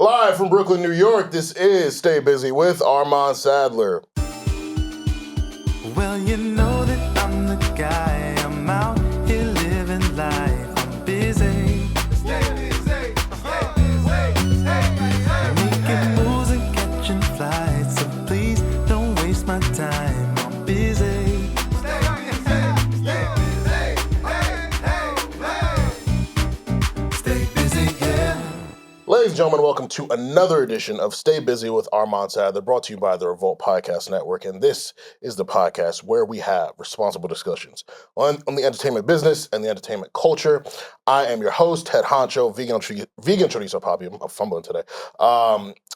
Live from Brooklyn, New York, this is Stay Busy with Armon Sadler. Well, you know that I'm the guy. I'm out here living life. I'm busy. Stay busy. Stay busy. Stay busy. Making moves and catching flights. So please don't waste my time. I'm busy. Stay busy. Stay busy. Stay busy, yeah. Ladies and gentlemen, welcome to another edition of Stay Busy with Armon Sadler, brought to you by the Revolt Podcast Network. And this is the podcast where we have responsible discussions on the entertainment business and the entertainment culture. I am your host, head honcho, vegan chorizo papi. I'm fumbling today.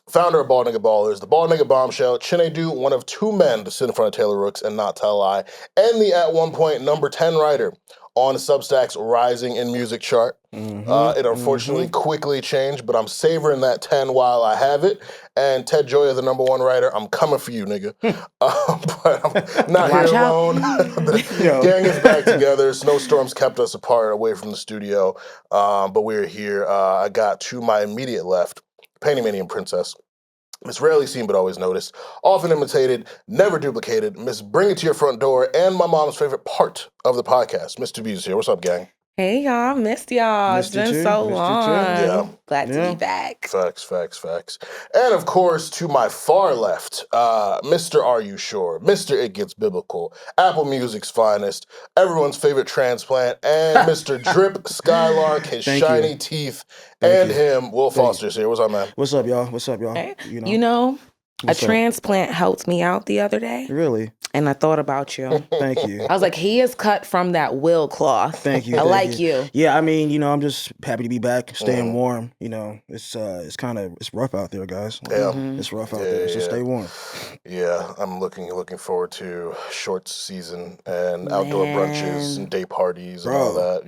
Founder of Bald Nigga Ballers, the Bald Nigga Bombshell, Chinedu, one of two men to sit in front of Taylor Rooks and not tell a lie, and the at one point number 10 writer on Substack's Rising in Music chart. It unfortunately quickly changed, but I'm savoring that 10 while I have it. And Ted Joya, the number one writer, I'm coming for you, nigga. But I'm not here alone. The gang is back together. Snowstorms kept us apart, away from the studio, but we're here. I got to my immediate left, Painting Manian Princess. Miss Rarely Seen But Always Noticed, often imitated, never duplicated, Miss Bring It to Your Front Door, and my mom's favorite part of the podcast. Miss Tubiz is here. What's up, gang? Hey, y'all. Missed y'all. It's been so long. Yeah. Glad to be back. Facts. And of course, to my far left, Mr. Are You Sure? Mr. It Gets Biblical, Apple Music's finest, everyone's favorite transplant, and Mr. Drip Skylark, his shiny teeth, and him, Will Foster's here. What's up, man? What's up, y'all? Hey. You know, a transplant helped me out the other day. Really? And I thought about you. Thank you. I was like, he is cut from that Will cloth. Thank you. I like you. Yeah, I mean, I'm just happy to be back, staying warm. It's rough out there, guys. Yeah. It's rough out there, so stay warm. Yeah, I'm looking forward to shorts season and outdoor brunches and day parties and all that,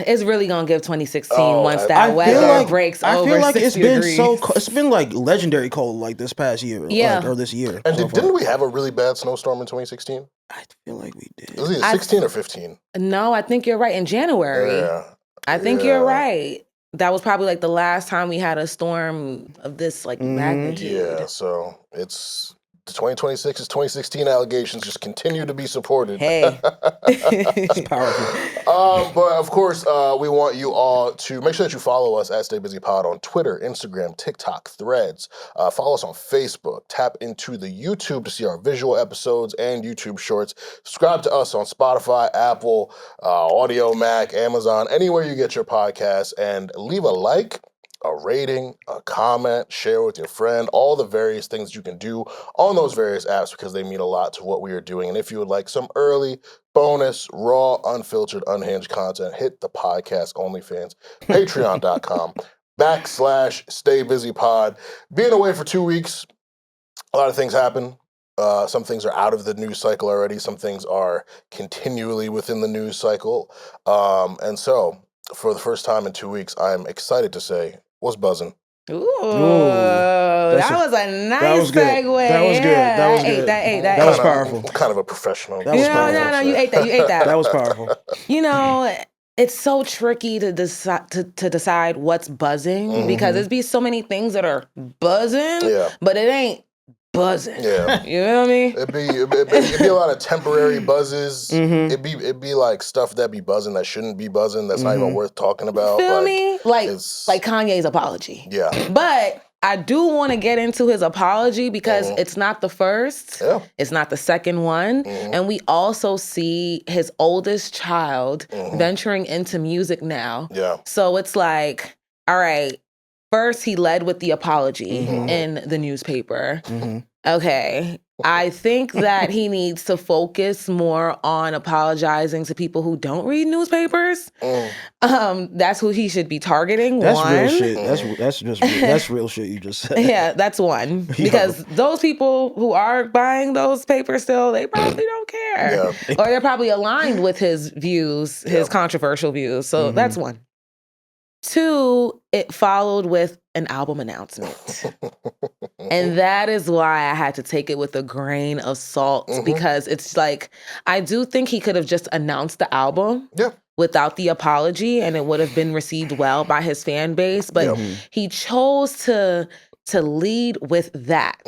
It's really going to give 2016 once that weather breaks over 60 I feel like it's been degrees. it's been like legendary cold like this past year, or this year. And didn't we have a really bad snowstorm in 2016? I feel like we did. Was it 16 or 15? No, I think you're right. In January. Yeah. I think you're right. That was probably like the last time we had a storm of this magnitude. Yeah, so it's the 2026 is 2016 allegations just continue to be supported. Hey. It's powerful. But of course, we want you all to make sure that you follow us at Stay Busy Pod on Twitter, Instagram, TikTok, Threads. Follow us on Facebook. Tap into the YouTube to see our visual episodes and YouTube shorts. Subscribe to us on Spotify, Apple, Audio Mac, Amazon, anywhere you get your podcasts, and leave a like, a rating, a comment, share with your friend, all the various things you can do on those various apps because they mean a lot to what we are doing. And if you would like some early, bonus, raw, unfiltered, unhinged content, hit the podcast OnlyFans, patreon.com/StayBusyPod. Being away for 2 weeks, a lot of things happen. Some things are out of the news cycle already. Some things are continually within the news cycle. And so, for the first time in 2 weeks, I'm excited to say, what's buzzing? That was a nice segue. That was good. That was good. I ate that. That was powerful. Kind of a professional. That was powerful. No, you ate that. That was powerful. It's so tricky to decide what's buzzing because there's be so many things that are buzzing, but it ain't buzzing. Yeah. You know what I mean? It'd be a lot of temporary buzzes. It'd be like stuff that be buzzing that shouldn't be buzzing, that's not even worth talking about. Feel me? Like Kanye's apology. Yeah. But I do want to get into his apology because it's not the first. Yeah. It's not the second one. And we also see his oldest child venturing into music now. Yeah. So it's like, all right, first he led with the apology in the newspaper. Okay. I think that he needs to focus more on apologizing to people who don't read newspapers. That's who he should be targeting. That's real shit. That's real shit you just said. Yeah, that's one. Because those people who are buying those papers still, they probably don't care. Yeah. Or they're probably aligned with his views, his controversial views. So that's one. Two, it followed with an album announcement. And that is why I had to take it with a grain of salt because it's like, I do think he could have just announced the album without the apology, and it would have been received well by his fan base. But he chose to lead with that.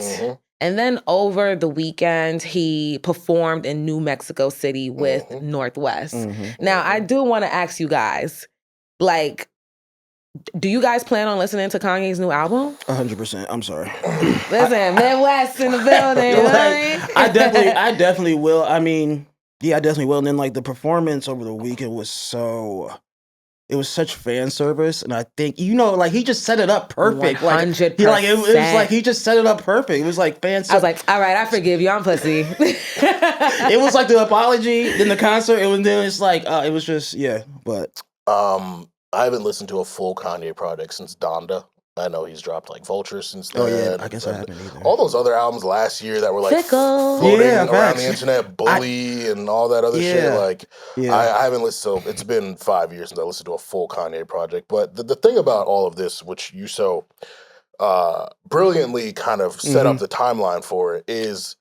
And then over the weekend, he performed in New Mexico City with Northwest. Now, I do want to ask you guys, like, do you guys plan on listening to Kanye's new album? 100%. I'm sorry. Listen, Midwest in the building. You know what I mean? I definitely will. I mean, yeah, I definitely will. And then like the performance over the weekend was it was such fan service, and I think like he just set it up perfect. 100%. It was like he just set it up perfect. It was like fan service. I was like, all right, I forgive you. I'm pussy. It was like the apology, then the concert. It's like it was just But I haven't listened to a full Kanye project since Donda. I know he's dropped like Vulture since then. Oh yeah, I guess I haven't either. All those other albums last year that were like Fickle. floating around the internet, Bully and all that other shit. Like I haven't listened. So it's been 5 years since I listened to a full Kanye project. But the thing about all of this, which you so brilliantly kind of set up the timeline for it, is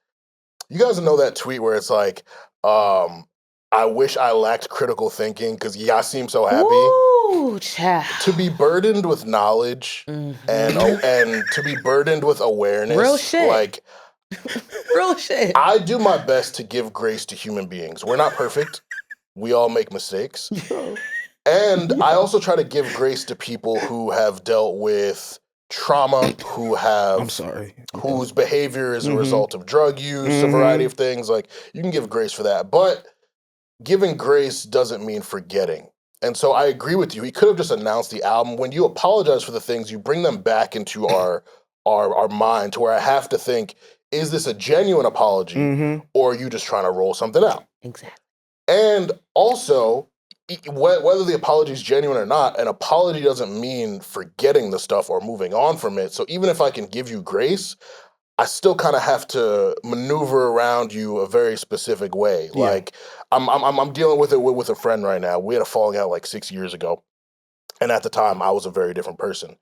you guys know that tweet where it's like, I wish I lacked critical thinking because y'all seem so happy. Ooh, child. To be burdened with knowledge and to be burdened with awareness. Real shit. Like, real shit. I do my best to give grace to human beings. We're not perfect. We all make mistakes. And I also try to give grace to people who have dealt with trauma, whose behavior is a result of drug use, a variety of things. Like, you can give grace for that. But giving grace doesn't mean forgetting. And so I agree with you. He could have just announced the album. When you apologize for the things, you bring them back into our mind to where I have to think, is this a genuine apology or are you just trying to roll something out? Exactly. And also, whether the apology is genuine or not, an apology doesn't mean forgetting the stuff or moving on from it. So even if I can give you grace, I still kind of have to maneuver around you a very specific way. Yeah. Like I'm dealing with it with a friend right now. We had a falling out like 6 years ago, and at the time I was a very different person.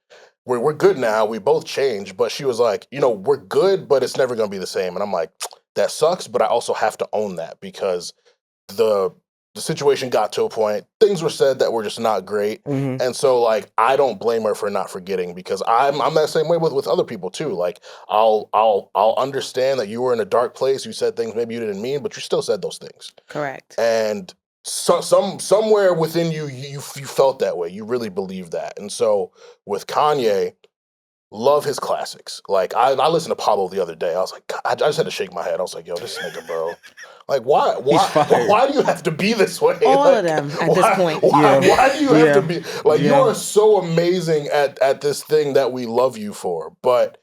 We're good now. We both changed, but she was like, we're good, but it's never going to be the same. And I'm like, that sucks, but I also have to own that because the situation got to a point, things were said that were just not great. And so like, I don't blame her for not forgetting because I'm that same way with other people too. Like I'll understand that you were in a dark place. You said things maybe you didn't mean, but you still said those things. Correct. And somewhere within you felt that way. You really believed that. And so with Kanye, love his classics. Like I listened to Pablo the other day. I was like, I just had to shake my head. I was like, yo, this nigga, bro. Like, why do you have to be this way? All like, of them at this point. Why do you have to be like? You are so amazing at this thing that we love you for. But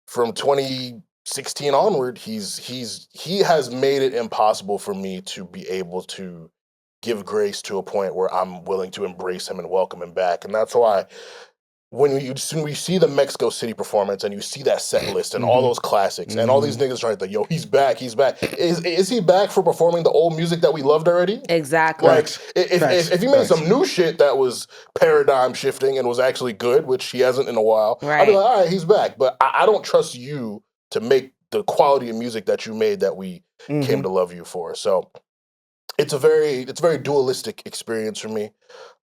from 2016 onward, he has made it impossible for me to be able to give grace to a point where I'm willing to embrace him and welcome him back. And that's why when we see the Mexico City performance and you see that set list and all those classics and all these niggas trying to like, yo, he's back. Is he back for performing the old music that we loved already? Exactly. Like, if he made some new shit that was paradigm shifting and was actually good, which he hasn't in a while, I'd be like, all right, he's back. But I don't trust you to make the quality of music that you made that we came to love you for. So it's a very dualistic experience for me.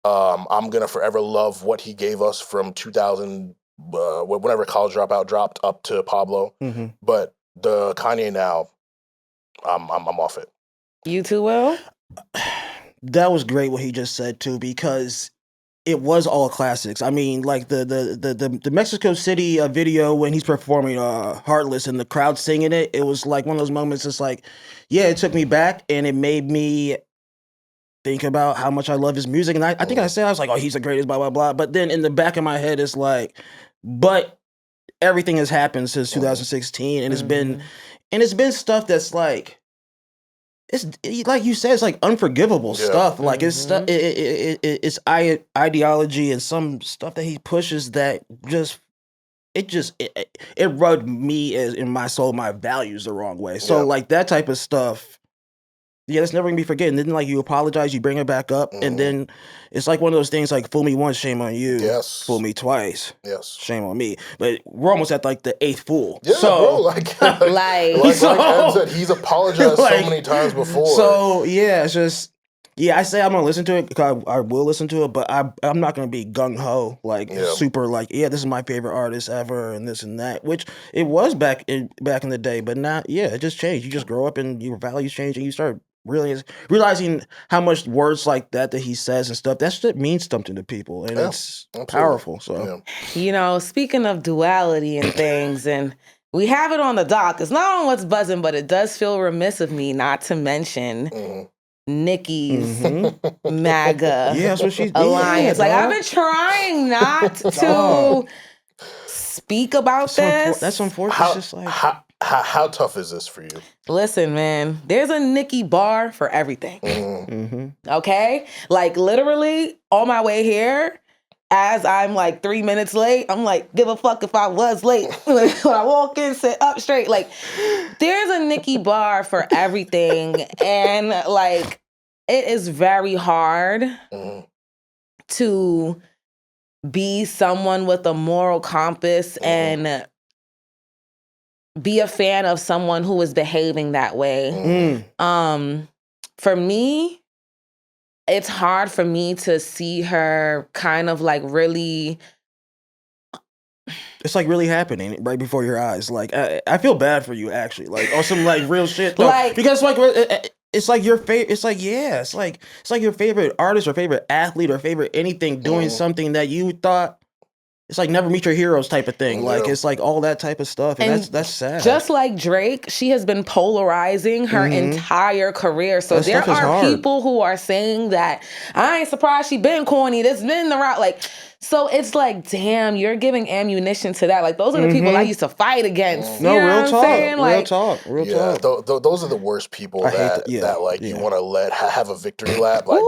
I'm gonna forever love what he gave us from 2000, whenever College Dropout dropped up to Pablo. But the Kanye now, I'm off it. You too, Will? That was great what he just said too, because it was all classics. I mean, like the Mexico City video when he's performing Heartless and the crowd singing it, it was like one of those moments. It's like, yeah, it took me back and it made me think about how much I love his music. And I think I said, I was like, oh, he's the greatest, blah, blah, blah. But then in the back of my head, it's like, but everything has happened since 2016. And it's been stuff that's like, it's like you said, it's like unforgivable stuff. Like it's stuff, it's ideology and some stuff that he pushes that it rubbed me in my soul, my values the wrong way. So like that type of stuff, yeah, that's never gonna be forgotten. Then like you apologize, you bring it back up, and then it's like one of those things like fool me once, shame on you. Yes. Fool me twice. Yes. Shame on me. But we're almost at like the 8th fool. Yeah, so, bro, like Ed said, he's apologized so many times before. So yeah, it's just Yeah, I say I'm gonna listen to it because I will listen to it, but I'm not gonna be gung ho like super like this is my favorite artist ever and this and that, which it was back in the day, but now it just changed. You just grow up and your values change and you start really realizing how much words like that he says and stuff that shit means something to people and it's powerful. So speaking of duality and things and. We have it on the dock. It's not on What's Buzzing, but it does feel remiss of me not to mention Nicki's MAGA that's what she's alliance. Like, I've been trying not to speak about this. That's unfortunate. How tough is this for you? Listen, man, there's a Nicki bar for everything. Okay? Like, literally, on my way here, as I'm like 3 minutes late, I'm like, give a fuck if I was late. When I walk in, sit up straight. Like, there's a Nicki bar for everything. And like, it is very hard to be someone with a moral compass and be a fan of someone who is behaving that way. For me, it's hard for me to see her kind of like really... It's like really happening right before your eyes. Like, I feel bad for you actually. Like, on some like real shit. Like, because like it's like your favorite. It's like it's like your favorite artist or favorite athlete or favorite anything doing something that you thought. It's like never meet your heroes type of thing. Like, it's like all that type of stuff. And that's sad. Just like Drake, she has been polarizing her entire career. So there are people who are saying that, I ain't surprised she been corny. This been the route. Like, so it's like, damn, you're giving ammunition to that. Like, those are the people I used to fight against. No, you know real what talk. I'm saying? Real talk. Real talk. Those are the worst people that you want to let have a victory lap. Like,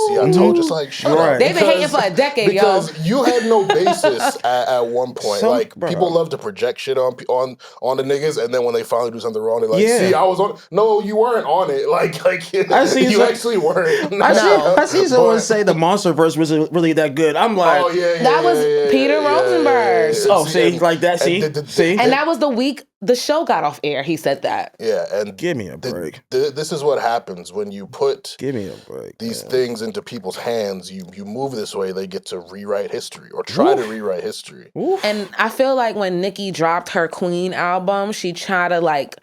see, I told you, just like, shut up. They've been hating for a decade, because you had no basis at one point. People love to project shit on the niggas, and then when they finally do something wrong, they're like, see, I was on. No, you weren't on it. Like you actually weren't. I see someone say the Monsterverse wasn't really that good. I'm like, that was Peter Rosenberg. Oh, see, like that. See, and that was the week the show got off air. He said that. Yeah, and give me a break. This is what happens when you put these things into people's hands. You move this way, they get to rewrite history or try to rewrite history. And I feel like when Nicki dropped her Queen album, she tried to like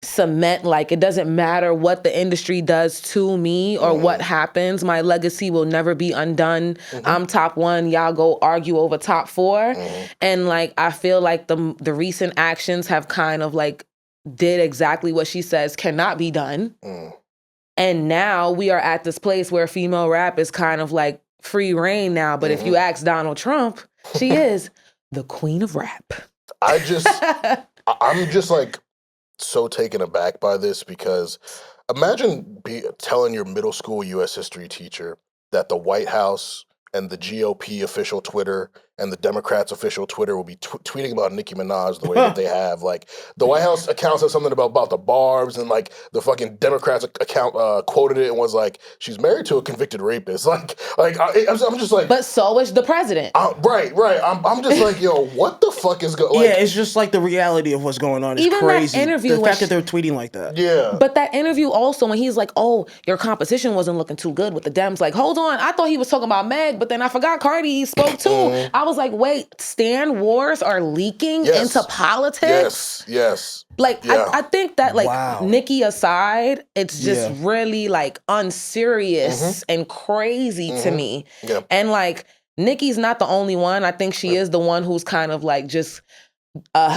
cement, like, it doesn't matter what the industry does to me or what happens, my legacy will never be undone. I'm top one, y'all go argue over top four. And like, I feel like the recent actions have kind of like did exactly what she says cannot be done. And now we are at this place where female rap is kind of like free reign now. But if you ask Donald Trump, she is the queen of rap. I'm just like so taken aback by this, because imagine telling your middle school U.S. history teacher that the White House and the GOP official Twitter and the Democrats' official Twitter will be tweeting about Nicki Minaj the way that they have. Like, the White House account said something about the barbs, and like the fucking Democrats account quoted it and was like, she's married to a convicted rapist. I'm just like, but so is the president. Right. I'm just like, yo, what the fuck is going? Like, it's just like the reality of what's going on is even crazy. That interview, the fact that they're tweeting like that. Yeah. But that interview also, when he's like, oh, your competition wasn't looking too good with the Dems. Like, hold on, I thought he was talking about Meg, but then I forgot Cardi spoke too. I was like, wait, Stan wars are leaking into politics? Yes. Like, I think that, like, Nicki aside, it's just really, like, unserious and crazy to me. Yeah. And, like, Nicki's not the only one. I think she is the one who's kind of, like, just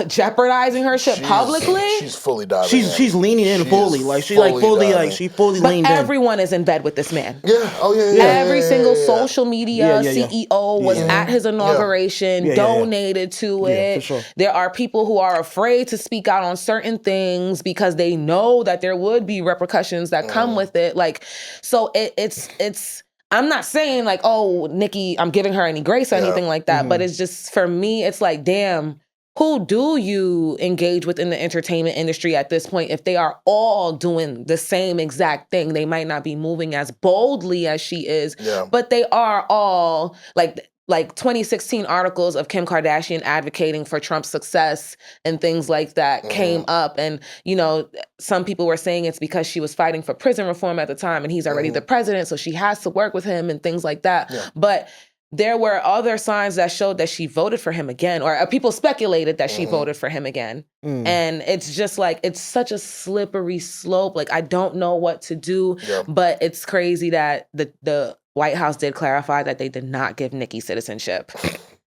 jeopardizing her shit publicly. She's fully diving. She's leaning in fully. Like, she fully leaned in. Everyone is in bed with this man. Yeah. Oh yeah. Every single social media CEO was at his inauguration, donated to it. For sure. There are people who are afraid to speak out on certain things because they know that there would be repercussions that come with it. Like, so it's I'm not saying like, oh, Nicki, I'm giving her any grace or anything like that, but it's just, for me, it's like, damn, who do you engage with in the entertainment industry at this point if they are all doing the same exact thing? They might not be moving as boldly as she is, but they are all, like, like 2016 articles of Kim Kardashian advocating for Trump's success and things like that came up. And, you know, some people were saying it's because she was fighting for prison reform at the time and he's already the president, so she has to work with him and things like that. Yeah. But there were other signs that showed that she voted for him again, or people speculated that she voted for him again. And it's just like, it's such a slippery slope. Like, I don't know what to do, but it's crazy that the White House did clarify that they did not give Nicki citizenship.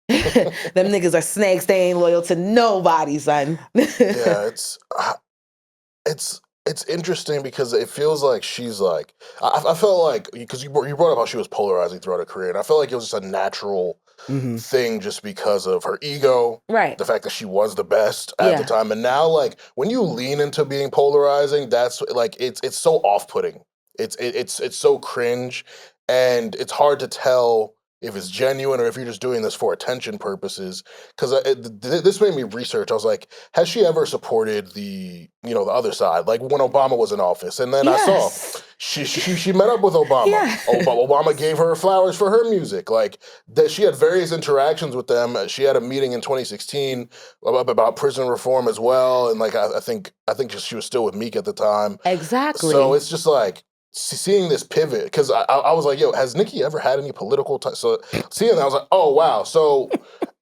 Them niggas are snakes. They ain't loyal to nobody, son. Yeah, it's interesting because it feels like she's like, I felt like, because you brought up how she was polarizing throughout her career, and I felt like it was just a natural thing just because of her ego, right? The fact that she was the best at the time, and now like when you lean into being polarizing, that's like it's so off-putting. It's so cringe, and it's hard to tell if it's genuine or if you're just doing this for attention purposes. Because this made me research. I was like, has she ever supported the other side? Like when Obama was in office, and then I saw she met up with Obama. Yeah. Obama gave her flowers for her music. Like that, she had various interactions with them. She had a meeting in 2016 about prison reform as well, and like I think she was still with Meek at the time. Exactly. So it's just like, seeing this pivot, because I was like, yo, has Nicki ever had any political so seeing that, I was like, oh, wow. So,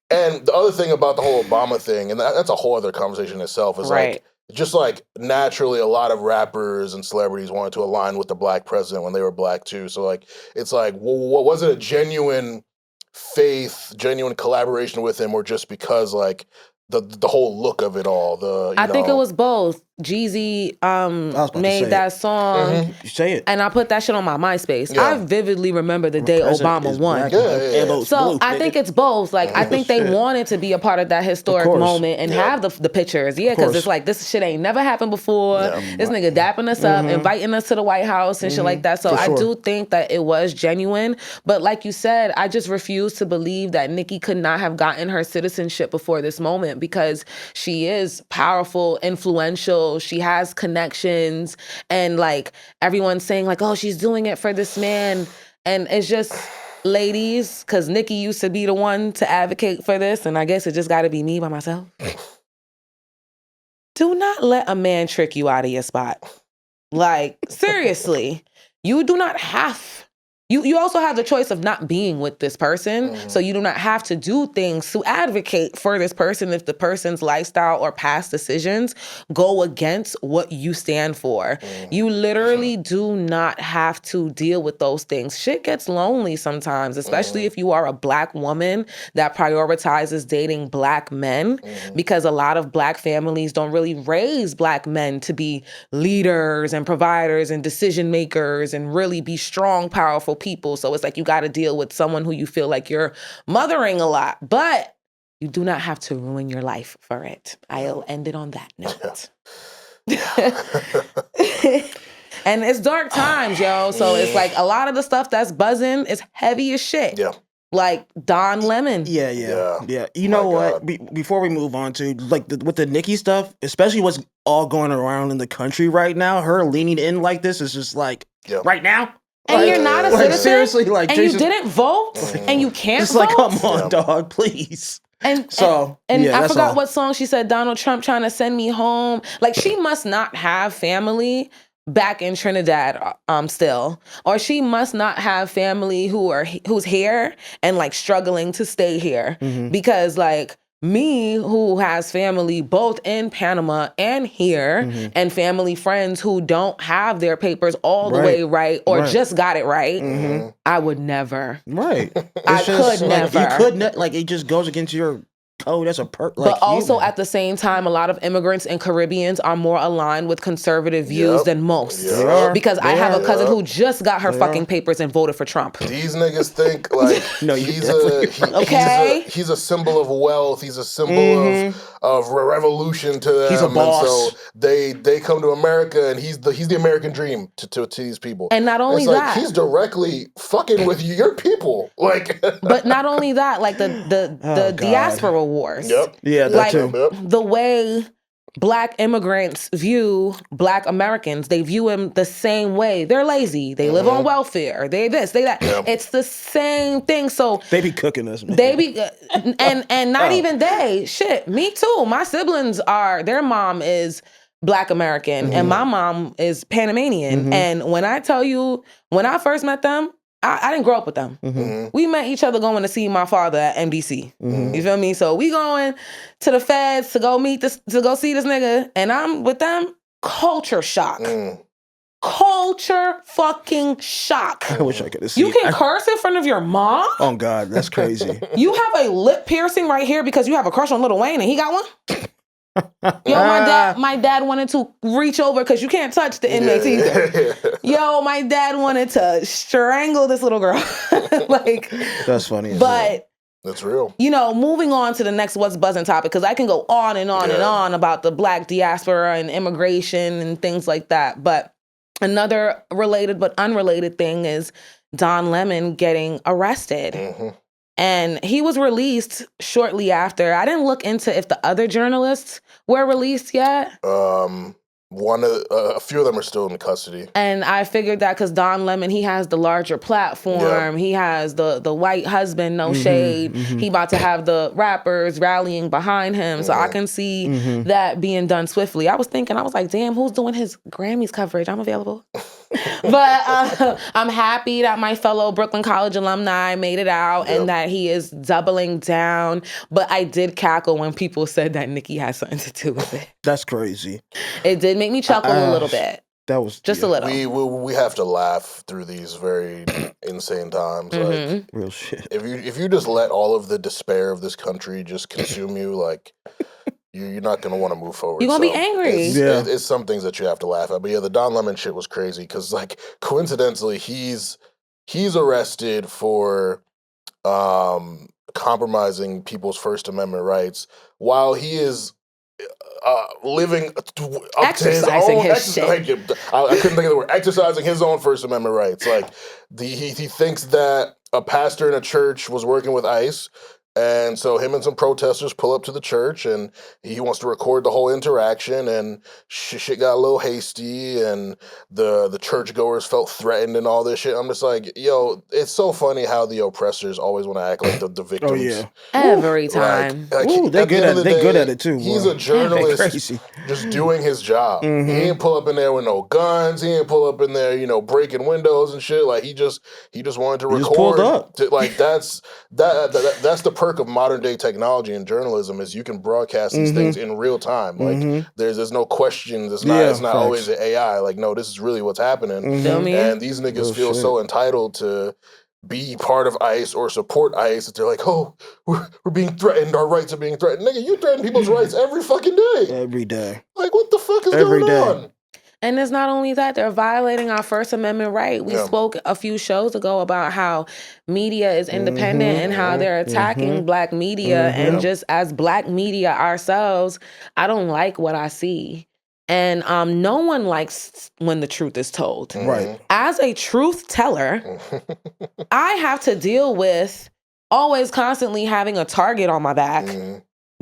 and the other thing about the whole Obama thing, and that's a whole other conversation in itself, is like, just like naturally a lot of rappers and celebrities wanted to align with the black president when they were black too. So like, it's like, well, was it a genuine faith, genuine collaboration with him, or just because like the whole look of it all? I think it was both. Jeezy made that song. You say it. And I put that shit on my MySpace. I vividly remember the day Obama won. So I think it's both. Like, I think they wanted to be a part of that historic moment and have the pictures. Yeah, because it's like, this shit ain't never happened before. This nigga dapping us up, inviting us to the White House and shit like that. So I do think that it was genuine. But like you said, I just refuse to believe that Nicki could not have gotten her citizenship before this moment, because she is powerful, influential, she has connections, and like everyone's saying like, oh, she's doing it for this man. And it's just, ladies, because Nicki used to be the one to advocate for this, and I guess it just got to be me by myself. Do not let a man trick you out of your spot. Like, seriously, you do not have. You also have the choice of not being with this person, so you do not have to do things to advocate for this person if the person's lifestyle or past decisions go against what you stand for. You literally do not have to deal with those things. Shit gets lonely sometimes, especially if you are a black woman that prioritizes dating black men, because a lot of black families don't really raise black men to be leaders and providers and decision makers and really be strong, powerful people. So it's like you got to deal with someone who you feel like you're mothering a lot, but you do not have to ruin your life for it. I'll end it on that note. And it's dark times, yo. So it's like a lot of the stuff that's buzzing is heavy as shit. Yeah. Like Don Lemon. Yeah. You know what? Before we move on to like with the Nicki stuff, especially what's all going around in the country right now, her leaning in like this is just like right now. And you're not a citizen, seriously, like, and you didn't vote, and you can't it's vote. It's like, come on, dog, please. And I forgot what song she said, Donald Trump trying to send me home. Like, she must not have family back in Trinidad still. Or she must not have family who's here and, like, struggling to stay here. Because, like, me, who has family both in Panama and here, and family friends who don't have their papers all the way right or just got it right, I would never. I could never. You could like, it just goes against your code as a like, but also at the same time, a lot of immigrants and Caribbeans are more aligned with conservative views than most. Because I have a cousin who just got her fucking papers and voted for Trump. These niggas think like he's a symbol of wealth. He's a symbol of revolution to them. He's a boss. And so they come to America, and he's the American dream to these people. And not only it's that, like he's directly fucking with your people. Like, but not only that, like the diaspora wars. Yeah, that like too. The way Black immigrants view Black Americans. They view them the same way. They're lazy. They live on welfare. They this, they that. Yep. It's the same thing. So they be cooking us, man. They be and not even they. Shit, me too. My siblings their mom is Black American and my mom is Panamanian. And when I tell you, when I first met them, I didn't grow up with them. We met each other going to see my father at NBC. You feel me? So we going to the feds to go see this nigga, and I'm with them. Culture shock. Culture fucking shock. I wish I could see. You can curse in front of your mom? Oh God, that's crazy. You have a lip piercing right here because you have a crush on Lil Wayne and he got one? Yo, my dad wanted to reach over because you can't touch the inmates either. Yo, my dad wanted to strangle this little girl. Like, that's funny. But that's real. You know, moving on to the next What's Buzzin' topic, because I can go on and on and on about the Black diaspora and immigration and things like that. But another related but unrelated thing is Don Lemon getting arrested. And he was released shortly after. I didn't look into if the other journalists were released yet. A few of them are still in custody. And I figured that because Don Lemon, he has the larger platform. He has the white husband, no shade. He about to have the rappers rallying behind him. So I can see that being done swiftly. I was like, damn, who's doing his Grammys coverage? I'm available. But I'm happy that my fellow Brooklyn College alumni made it out and that he is doubling down. But I did cackle when people said that Nicki had something to do with it. That's crazy. It did make me chuckle a little bit. That was just a little. We have to laugh through these very insane times. Like, real shit. If you just let all of the despair of this country just consume you, like you're not gonna want to move forward. You're gonna be angry. It's some things that you have to laugh at. But yeah, the Don Lemon shit was crazy because, like, coincidentally, he's arrested for compromising people's First Amendment rights while he is living up exercising to his own his shit. I couldn't think of the word. Exercising his own First Amendment rights. Like he thinks that a pastor in a church was working with ICE. And so him and some protesters pull up to the church, and he wants to record the whole interaction, and shit got a little hasty, and the churchgoers felt threatened and all this shit. I'm just like, yo, it's so funny how the oppressors always want to act like the victims. Oh yeah, every time. They're good at it too. He's a journalist just doing his job. He ain't pull up in there with no guns. He ain't pull up in there, breaking windows and shit. Like he just wanted to record. Just pulled up. Like that's the perk of modern day technology and journalism is you can broadcast these things in real time. Like there's no questions. It's not always an AI. Like, no, this is really what's happening. And these niggas feel so entitled to be part of ICE or support ICE that they're like, oh, we're being threatened. Our rights are being threatened. Nigga, you threaten people's rights every fucking day. Every day. Like, what the fuck is going on? And it's not only that, they're violating our First Amendment right. We spoke a few shows ago about how media is independent and how they're attacking Black media. And just as Black media ourselves, I don't like what I see. And no one likes when the truth is told. Right. As a truth teller, I have to deal with always constantly having a target on my back.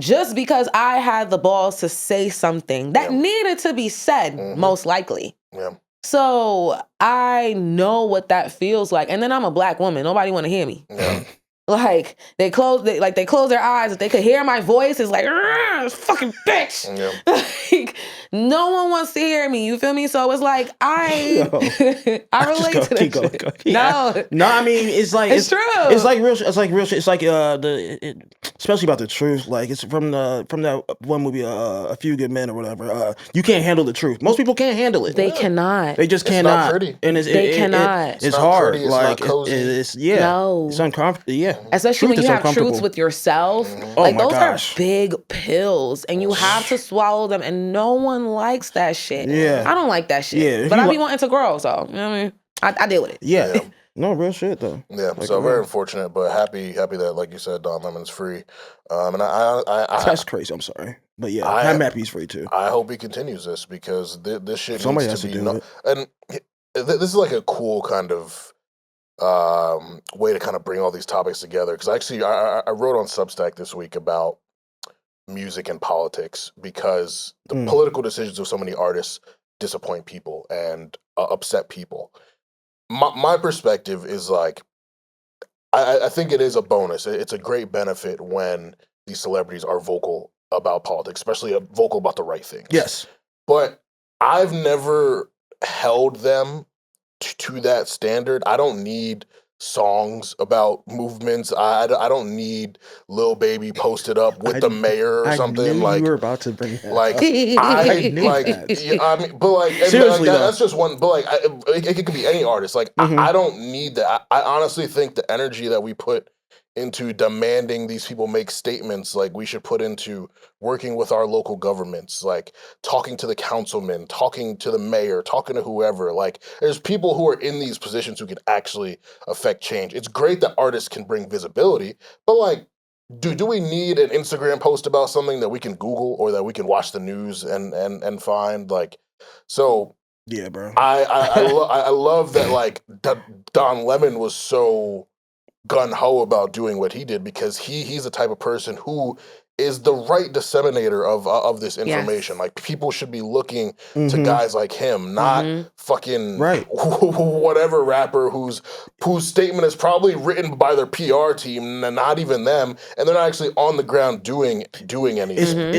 Just because I had the balls to say something that needed to be said, most likely. Yeah. So I know what that feels like. And then I'm a Black woman. Nobody want to hear me. Yeah. Like they close their eyes. If they could hear my voice, it's like, fucking bitch. Yeah. Like, no one wants to hear me. You feel me? So it's like I relate to that shit. No, I mean it's like it's true. It's like real. It's like real shit. It's like especially about the truth. Like it's from that one movie, A Few Good Men or whatever. You can't handle the truth. Most people can't handle it. They cannot. They just cannot. It's not pretty. And they cannot. It's hard. Pretty, it's like not cozy. it's No. It's uncomfortable. Yeah. Especially when you have truths with yourself. Like those are big pills and you have to swallow them and no one likes that shit. Yeah. I don't like that shit. Yeah. But I be wanting to grow, so you know what I mean? I deal with it. Yeah. No, real shit though. Yeah, like, so very unfortunate, but happy that, like you said, Don Lemon's free. And I that's crazy. I'm sorry, but yeah, I'm happy he's free too. I hope he continues this because this shit Somebody needs has to be do it. And this is like a cool kind of way to kind of bring all these topics together. Because actually, I wrote on Substack this week about music and politics because the political decisions of so many artists disappoint people and upset people. My perspective is like, I think it is a bonus. It's a great benefit when these celebrities are vocal about politics, especially vocal about the right things. Yes. But I've never held them to that standard. I don't need songs about movements. I don't need Lil Baby posted up with the mayor or something. I knew like you were about to bring that like up. I knew like that. yeah, I mean, but like Seriously, that's just one. But like it could be any artist. Like I don't need that. I honestly think the energy that we put into demanding these people make statements, like we should put into working with our local governments, like talking to the councilman, talking to the mayor, talking to whoever. Like there's people who are in these positions who can actually affect change. It's great that artists can bring visibility, but like, do we need an Instagram post about something that we can Google or that we can watch the news and find? Like, so yeah, bro. I love that like Don Lemon was so gung-ho about doing what he did because he's the type of person who is the right disseminator of this information. Yes. Like people should be looking to guys like him, not fucking whatever rapper whose statement is probably written by their PR team and not even them, and they're not actually on the ground doing anything.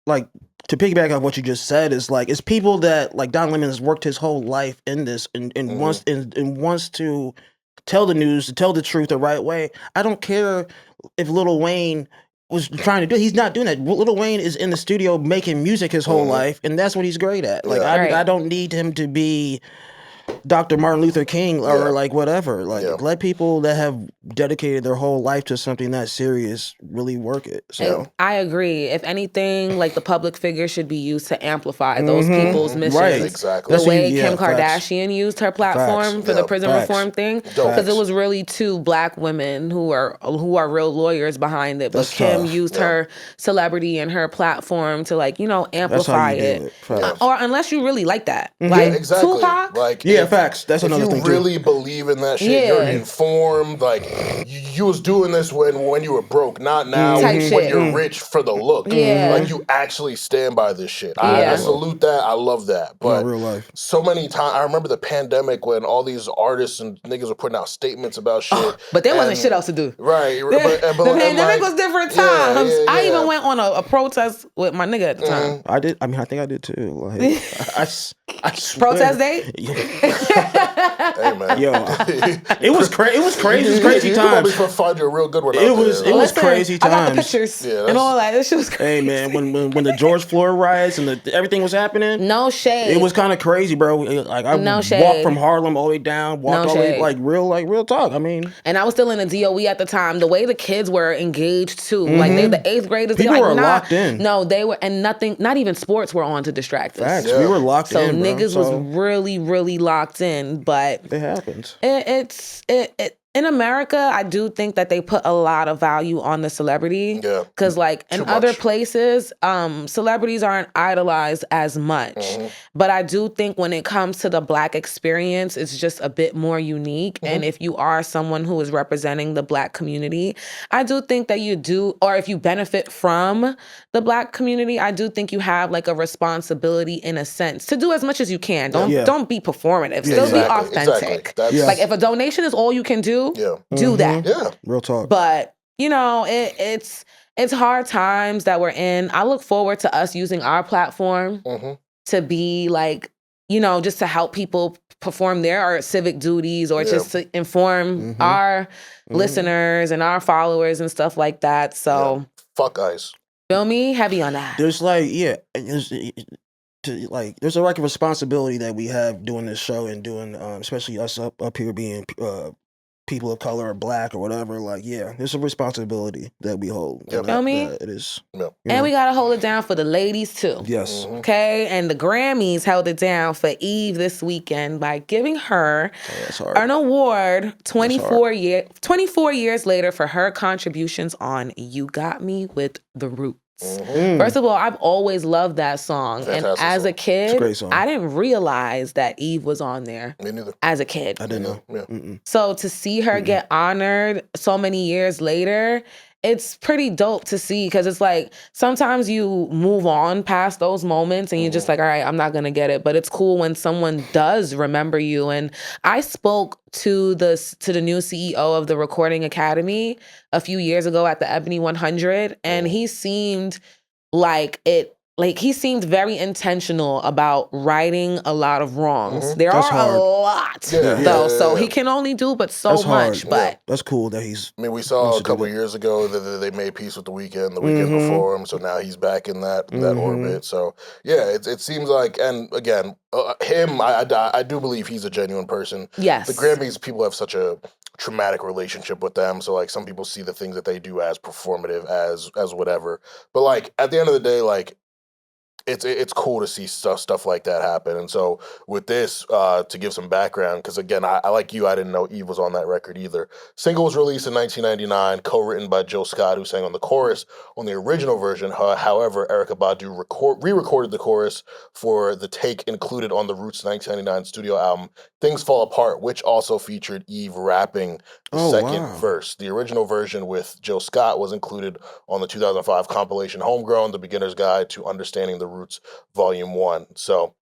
Like to piggyback on what you just said is like it's people that like Don Lemon has worked his whole life in this and wants to tell the news, to tell the truth the right way. I don't care if Lil Wayne was trying to do it. He's not doing that. Lil Wayne is in the studio making music his whole life, and that's what he's great at. Like I don't need him to be Dr. Martin Luther King or like whatever. Like let people that have dedicated their whole life to something that serious really work it. So I agree. If anything, like the public figure should be used to amplify those people's missions. Right, exactly. The way Kim Kardashian used her platform for the prison reform thing, because it was really two black women who are real lawyers behind it. But Kim used her celebrity and her platform to like amplify it. Or unless you really like that, like Tupac, like facts. That's another thing. If you really believe in that shit, you're informed. Like you was doing this when you were broke, not now when you're rich for the look. Like you actually stand by this shit. I salute that. I love that. But real life. So many times, I remember the pandemic when all these artists and niggas were putting out statements about shit. But there wasn't shit else to do. Right. The pandemic was different times. I even went on a protest with my nigga at the time. I did. I mean, I think I did too. Like, I swear. Protest day? Hey man, it was crazy. It was crazy times. You probably find you a real good one. It was crazy times. I got the pictures and all that. This shit was crazy. Hey man, when the George Floyd riots and everything was happening, no shade. It was kind of crazy, bro. Like I walked from Harlem all the way down, walked all the way like real talk. I mean, and I was still in the DOE at the time. The way the kids were engaged too, like they the 8th graders. People were locked in. No, they were, and nothing. Not even sports were on to distract us. Facts. We were locked in. So niggas was really locked in, but it happens. It's in America, I do think that they put a lot of value on the celebrity. Yeah. Because like in other places, celebrities aren't idolized as much. But I do think when it comes to the Black experience, it's just a bit more unique. And if you are someone who is representing the Black community, I do think that you do, or if you benefit from the Black community, I do think you have like a responsibility in a sense to do as much as you can. Don't be performative. Still be authentic. Like if a donation is all you can do, do that. Yeah. Real talk. But it's hard times that we're in. I look forward to us using our platform to be like, just to help people perform their civic duties or just to inform our listeners and our followers and stuff like that. So fuck ICE. Feel me? Heavy on that. There's like, there's a like responsibility that we have doing this show and doing, especially us up here being people of color or Black or whatever. Like, there's a responsibility that we hold. Feel me? It is. And we gotta hold it down for the ladies too. Yes. Okay. And the Grammys held it down for Eve this weekend by giving her an award 24 years later for her contributions on "You Got Me" with The Roots. First of all, I've always loved that song. Fantastic and as song. a kid, It's a great song. I didn't realize that Eve was on there. Me neither. As a kid. I didn't know. Yeah. So to see her get honored so many years later, it's pretty dope to see because it's like sometimes you move on past those moments and you're just like, all right, I'm not gonna get it. But it's cool when someone does remember you. And I spoke to the new CEO of the Recording Academy a few years ago at the Ebony 100, and he seemed like he seemed very intentional about righting a lot of wrongs. There That's are hard. a lot, though, so he can only do but so That's much. hard. But that's cool that he's. I mean, we saw a couple years ago that they made peace with the weekend before him, so now he's back in that orbit. So yeah, it seems like, and again, him, I do believe he's a genuine person. Yes, the Grammys, people have such a traumatic relationship with them, so like some people see the things that they do as performative, as whatever. But like at the end of the day, like. It's cool to see stuff like that happen. And so with this, to give some background, because again, I like you, I didn't know Eve was on that record either. Single was released in 1999, co-written by Jill Scott, who sang on the chorus on the original version. However, Erykah Badu re-recorded the chorus for the take included on the Roots 1999 studio album, Things Fall Apart, which also featured Eve rapping the second verse. The original version with Jill Scott was included on the 2005 compilation Homegrown, The Beginner's Guide to Understanding the Roots, Volume 1. So,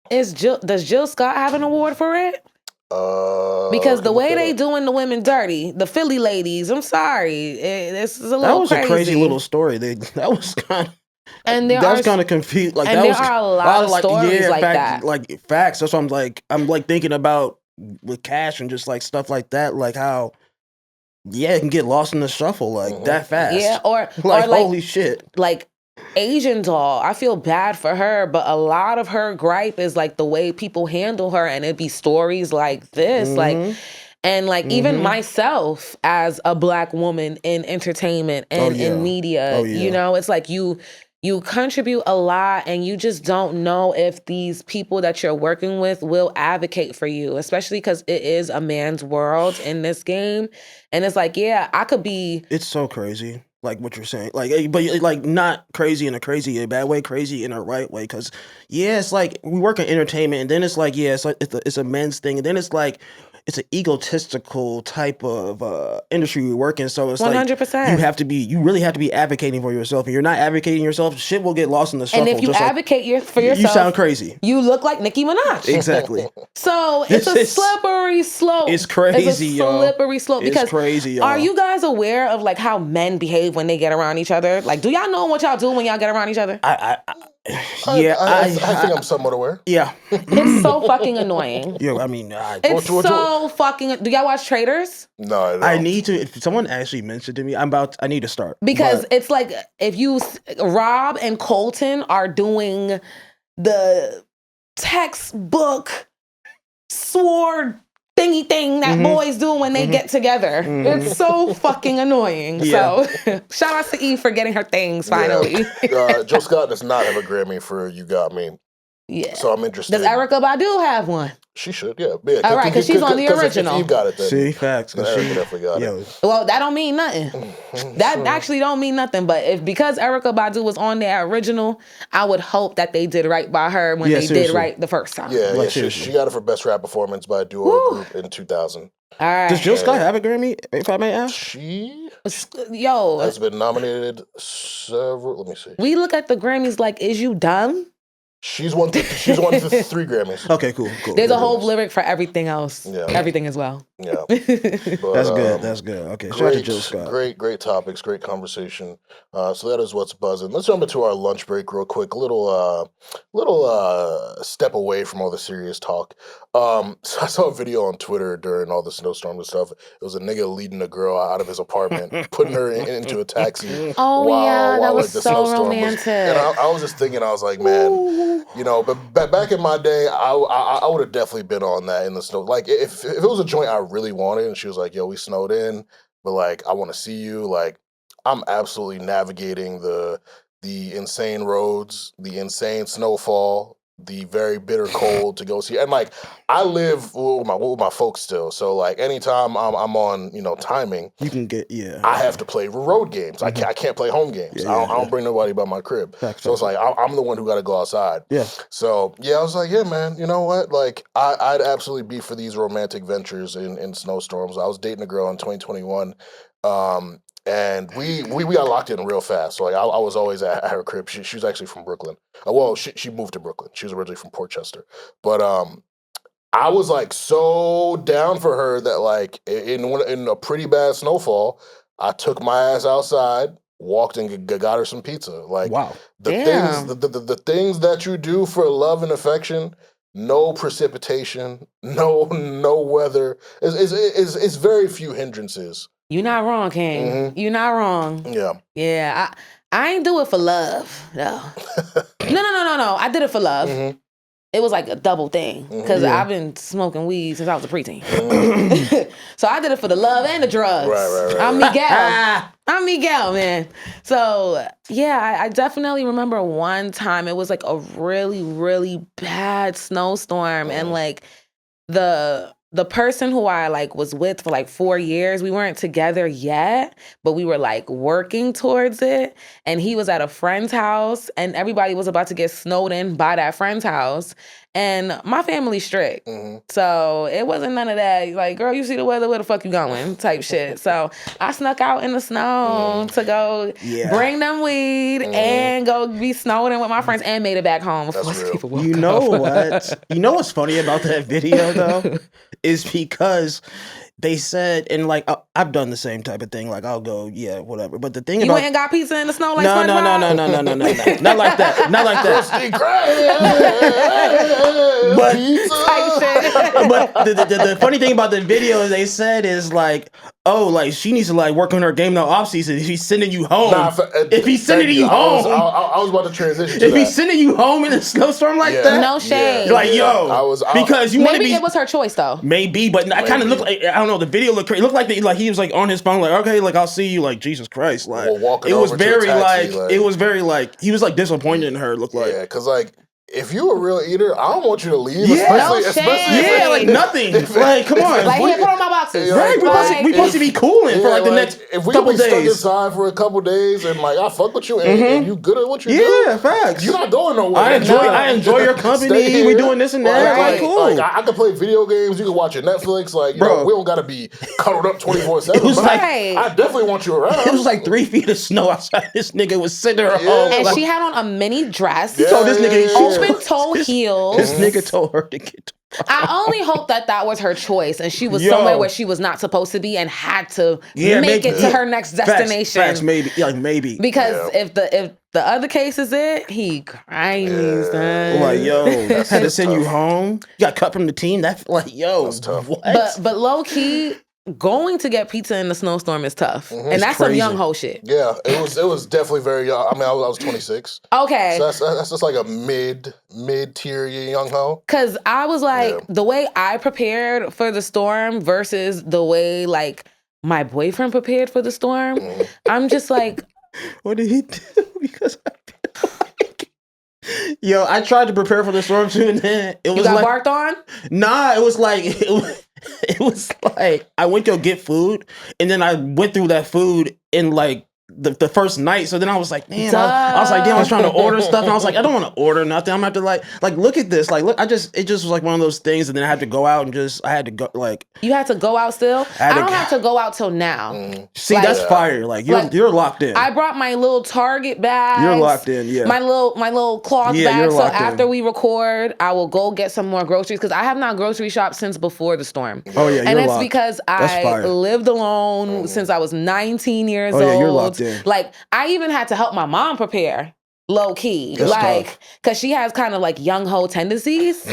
does Jill Scott have an award for it? Because the way they doing the women dirty, the Philly ladies, I'm sorry, this is a little crazy. That was a crazy little story. That was kind of. And that was kind of confused. Like, and there are a lot of stories like that. Like facts. That's what I'm like thinking about with Cash and just like stuff like that. Like how, it can get lost in the shuffle like that fast. Yeah, or holy shit. Like Asian Doll, I feel bad for her, but a lot of her gripe is like the way people handle her, and it'd be stories like this, like. And like even myself as a Black woman in entertainment and in media, you know, it's like you contribute a lot and you just don't know if these people that you're working with will advocate for you, especially because it is a man's world in this game. And it's like, I could be. It's so crazy. Like what you're saying, like, but like not crazy in a bad way, crazy in a right way. Because it's like we work in entertainment, and then it's like it's a men's thing, and then it's like it's an egotistical type of industry we work in. So it's 100%. You really have to be advocating for yourself. And you're not advocating yourself, shit will get lost in the shuffle. And if you advocate for yourself, you sound crazy. You look like Nicki Minaj. Exactly. So it's a slippery slope. It's crazy, it's a slippery slope. Because it's crazy, y'all. Are you guys aware of like how men behave when they get around each other? Like, do y'all know what y'all do when y'all get around each other? I think I'm somewhat aware. Yeah. It's so fucking annoying. Yeah, I mean, it's so fucking. Do y'all watch Traders? No, I don't. I need to. If someone actually mentioned to me, I need to start. Because it's like if Rob and Colton are doing the textbook sword thingy thing that boys do when they get together. It's so fucking annoying. So shout out to Eve for getting her things finally. Jill Scott does not have a Grammy for You Got Me. Yeah. So I'm interested. Does Erykah Badu have one? She should, yeah. All right, because she's on the original. If Eve got it, then. See, facts. Then Erykah definitely got it. Well, that don't mean nothing. That actually don't mean nothing. But because Erykah Badu was on their original, I would hope that they did right by her when they did right the first time. Yeah, she got it for Best Rap Performance by a duo group in 2000. All right. Does Jill Scott have a Grammy, if I may ask? She Yo has been nominated several. Let me see. We look at the Grammys like, is you dumb? She's won 3 Grammys. Okay, cool. There's a whole lyric for everything else. Yeah. Everything as well. Yeah. But, that's good. Okay, shout out to Jill Scott. Great topics, great conversation. So that is what's buzzing. Let's jump into our lunch break real quick. Little step away from all the serious talk. So I saw a video on Twitter during all the snowstorm and stuff. It was a nigga leading a girl out of his apartment, putting her into a taxi. While that was so romantic. And I was just thinking, I was like, man, you know, but back in my day, I would have definitely been on that in the snow. Like if it was a joint I really wanted, and she was like, yo, we snowed in, but like I want to see you. Like I'm absolutely navigating the insane roads, the insane snowfall, the very bitter cold to go see. And like I live with my folks still, so like anytime I'm on timing, you can get I have to play road games. I can't play home games. I don't bring nobody by my crib. So it's like I'm the one who got to go outside. Yeah. So I was like, yeah, man. You know what? Like I'd absolutely be for these romantic ventures in snowstorms. I was dating a girl in 2021. And we got locked in real fast. So like I was always at her crib. She was actually from Brooklyn. Well, she moved to Brooklyn. She was originally from Port Chester. But I was like so down for her that like in a pretty bad snowfall, I took my ass outside, walked and got her some pizza. Like wow. the things that you do for love and affection. No precipitation, no weather. It's very few hindrances. You're not wrong, King. Mm-hmm. You're not wrong. Yeah. Yeah. I ain't do it for love, no. No. I did it for love. Mm-hmm. It was like a double thing because I've been smoking weed since I was a preteen. So I did it for the love and the drugs. Right. I'm Miguel. I'm Miguel, man. So yeah, I definitely remember one time it was like a really, really bad snowstorm, and like the person who I like was with for like 4 years, we weren't together yet, but we were like working towards it. And he was at a friend's house and everybody was about to get snowed in by that friend's house. And my family's strict. Mm-hmm. So it wasn't none of that. Like, girl, you see the weather, where the fuck you going? Type shit. So I snuck out in the snow to go bring them weed and go be snowed in with my friends and made it back home. You know what? You know what's funny about that video though? Is because they said, and like I've done the same type of thing. Like I'll go, yeah, whatever. But the thing you about went and got pizza in the snow like no, SpongeBob? no, not like that, not like that. but the funny thing about the video they said is like, oh, like she needs to like work on her game now off season. If he's sending you home, if he's sending you home, I was about to transition. If he's sending you home in a snowstorm like that, no shade. Like because you want to be. Maybe it was her choice though. Maybe, but I kind of looked like, I don't know. The video looked crazy. It looked like he was like on his phone, like, okay, like I'll see you, like Jesus Christ, like it was very like it was very like he was like disappointed in her. Looked like because like. If you a real eater, I don't want you to leave. Yeah, especially like nothing. Like, come on. Like, here, put on my boxes. Right, we supposed to be cooling for like the next if we couple be days. Stuck inside for a couple days and like I fuck with you and you good at what you do. Yeah, facts. You're not going nowhere. I enjoy your company. We doing this and that. Like, cool. Like, I can play video games. You can watch your Netflix. Like, you know, we don't gotta be cuddled up 24/7. It was like I definitely want you around. It was like 3 feet of snow outside. This nigga was sitting her home, and she had on a mini dress. So this nigga open toe heels. This nigga told her to get. I only hope that was her choice, and she was somewhere where she was not supposed to be, and had to make it to her next destination. Facts, maybe. Because if the other case is it, he cries. Like had to send you home. You got cut from the team. That's like that's tough. What? But low key. Going to get pizza in the snowstorm is tough, and that's some young hoe shit. Yeah, it was definitely very young. I mean, I was 26. Okay, so that's just like a mid tier young hoe. Cause I was like, the way I prepared for the storm versus the way like my boyfriend prepared for the storm, I'm just like, what did he do? Because I tried to prepare for the storm too, and then it was like barked on. Nah, it was like. It was like I went to go get food, and then I went through that food in like the first night. So then I was like, damn, I was like, damn, I was trying to order stuff, and I was like, I don't want to order nothing. I'm gonna have to like look at this. Like, look, it just was like one of those things, and then I had to go out and I had to go like. You had to go out still? I don't have to go out till now. See, like, that's fire. Like you're locked in. I brought my little Target bag. You're locked in, yeah. My little cloth bag. So after we record, I will go get some more groceries because I have not grocery shopped since before the storm. Oh yeah, and it's because I lived alone since I was 19 years old. Oh yeah, you're locked in. Like I even had to help my mom prepare. Low key, because she has kind of like young hoe tendencies.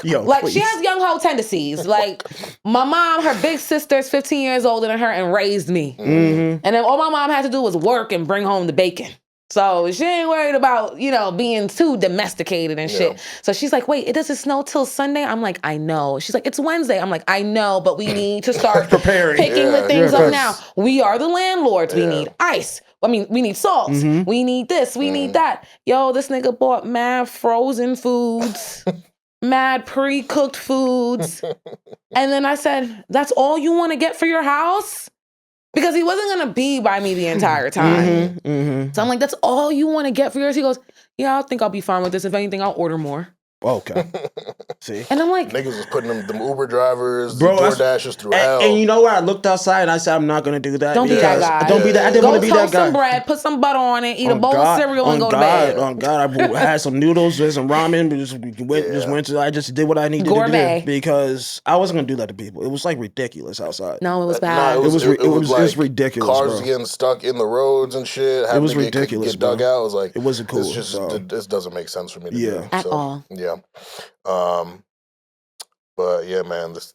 She has young hoe tendencies. Like my mom, her big sister's 15 years older than her and raised me. And then all my mom had to do was work and bring home the bacon. So she ain't worried about, being too domesticated and shit. So she's like, wait, it doesn't snow till Sunday? I'm like, I know. She's like, it's Wednesday. I'm like, I know, but we need to start preparing. Picking the things up now. We are the landlords. We need ice. I mean, we need salt. We need this. We need that. Yo, this nigga bought mad frozen foods. Mad pre-cooked foods. And then I said, that's all you want to get for your house? Because he wasn't going to be by me the entire time. So I'm like, that's all you want to get for yours? He goes, yeah, I think I'll be fine with this. If anything, I'll order more. Okay. See? And I'm like, niggas was putting them Uber drivers, Bro, the DoorDashers through hell. And you know what? I looked outside and I said, I'm not going to do that. don't be that guy. Don't be that. I didn't want to be that guy. Go toast some bread, put some butter on it, eat a bowl of cereal, and go to bed. On God, I had some noodles, some ramen, I just did what I needed to do because I wasn't going to do that to people. It was like ridiculous outside. No, it was bad. It was ridiculous. Cars getting stuck in the roads and shit. It was ridiculous. Get dug out. It was like, it wasn't cool. This doesn't make sense for me to do. At all. Yeah. But yeah, man, this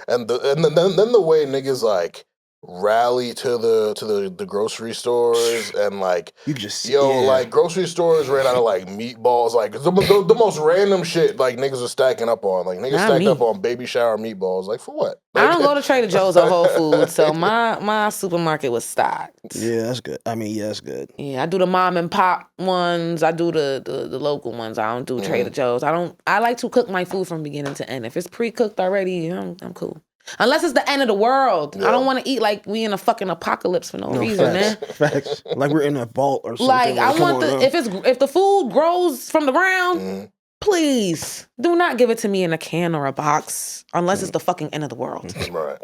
and then the way niggas like rally to the grocery stores and like you just like grocery stores ran out of like meatballs, like the most random shit like niggas are stacking up on, like niggas stacked up on baby shower meatballs, like for what? Like, I don't go to Trader Joe's or Whole Foods, so my supermarket was stocked. Yeah, that's good. I mean, yeah, that's good. Yeah, I do the mom and pop ones. I do the local ones. I don't do Trader Joe's. I like to cook my food from beginning to end. If it's pre-cooked already, I'm cool. Unless it's the end of the world. Yeah. I don't want to eat like we in a fucking apocalypse for no reason, man. Facts. Like we're in a vault or something. Like I want if the food grows from the ground, please do not give it to me in a can or a box unless it's the fucking end of the world. Right.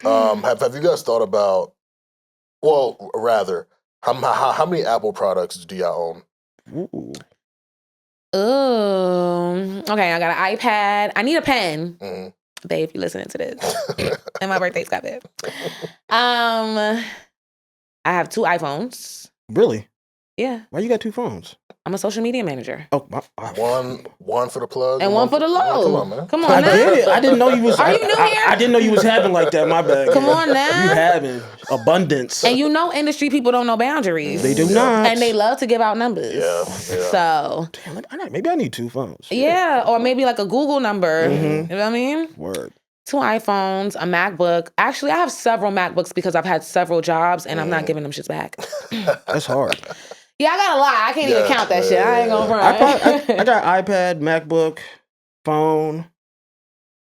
Have you guys thought about? Well, rather, how many Apple products do y'all own? Okay, I got an iPad. I need a pen. Babe, if you're listening to this. And my birthday's got it. I have 2 iPhones. Really? Yeah. Why you got 2 phones? I'm a social media manager. Oh, one for the plug and one for the low. Come on, man. Come on, I now. get it. I didn't know you was. Are you new here? I didn't know you was having like that. My bad. Come on now. You having abundance. And you know, industry people don't know boundaries. They do not. And they love to give out numbers. Yeah. So. Damn, maybe I need 2 phones. Yeah, or maybe like a Google number. You know what I mean? Word. 2 iPhones, a MacBook. Actually, I have several MacBooks because I've had several jobs and I'm not giving them shits back. That's hard. Yeah, I got a lot. I can't even count that shit. I ain't gonna front. I got iPad, MacBook, phone.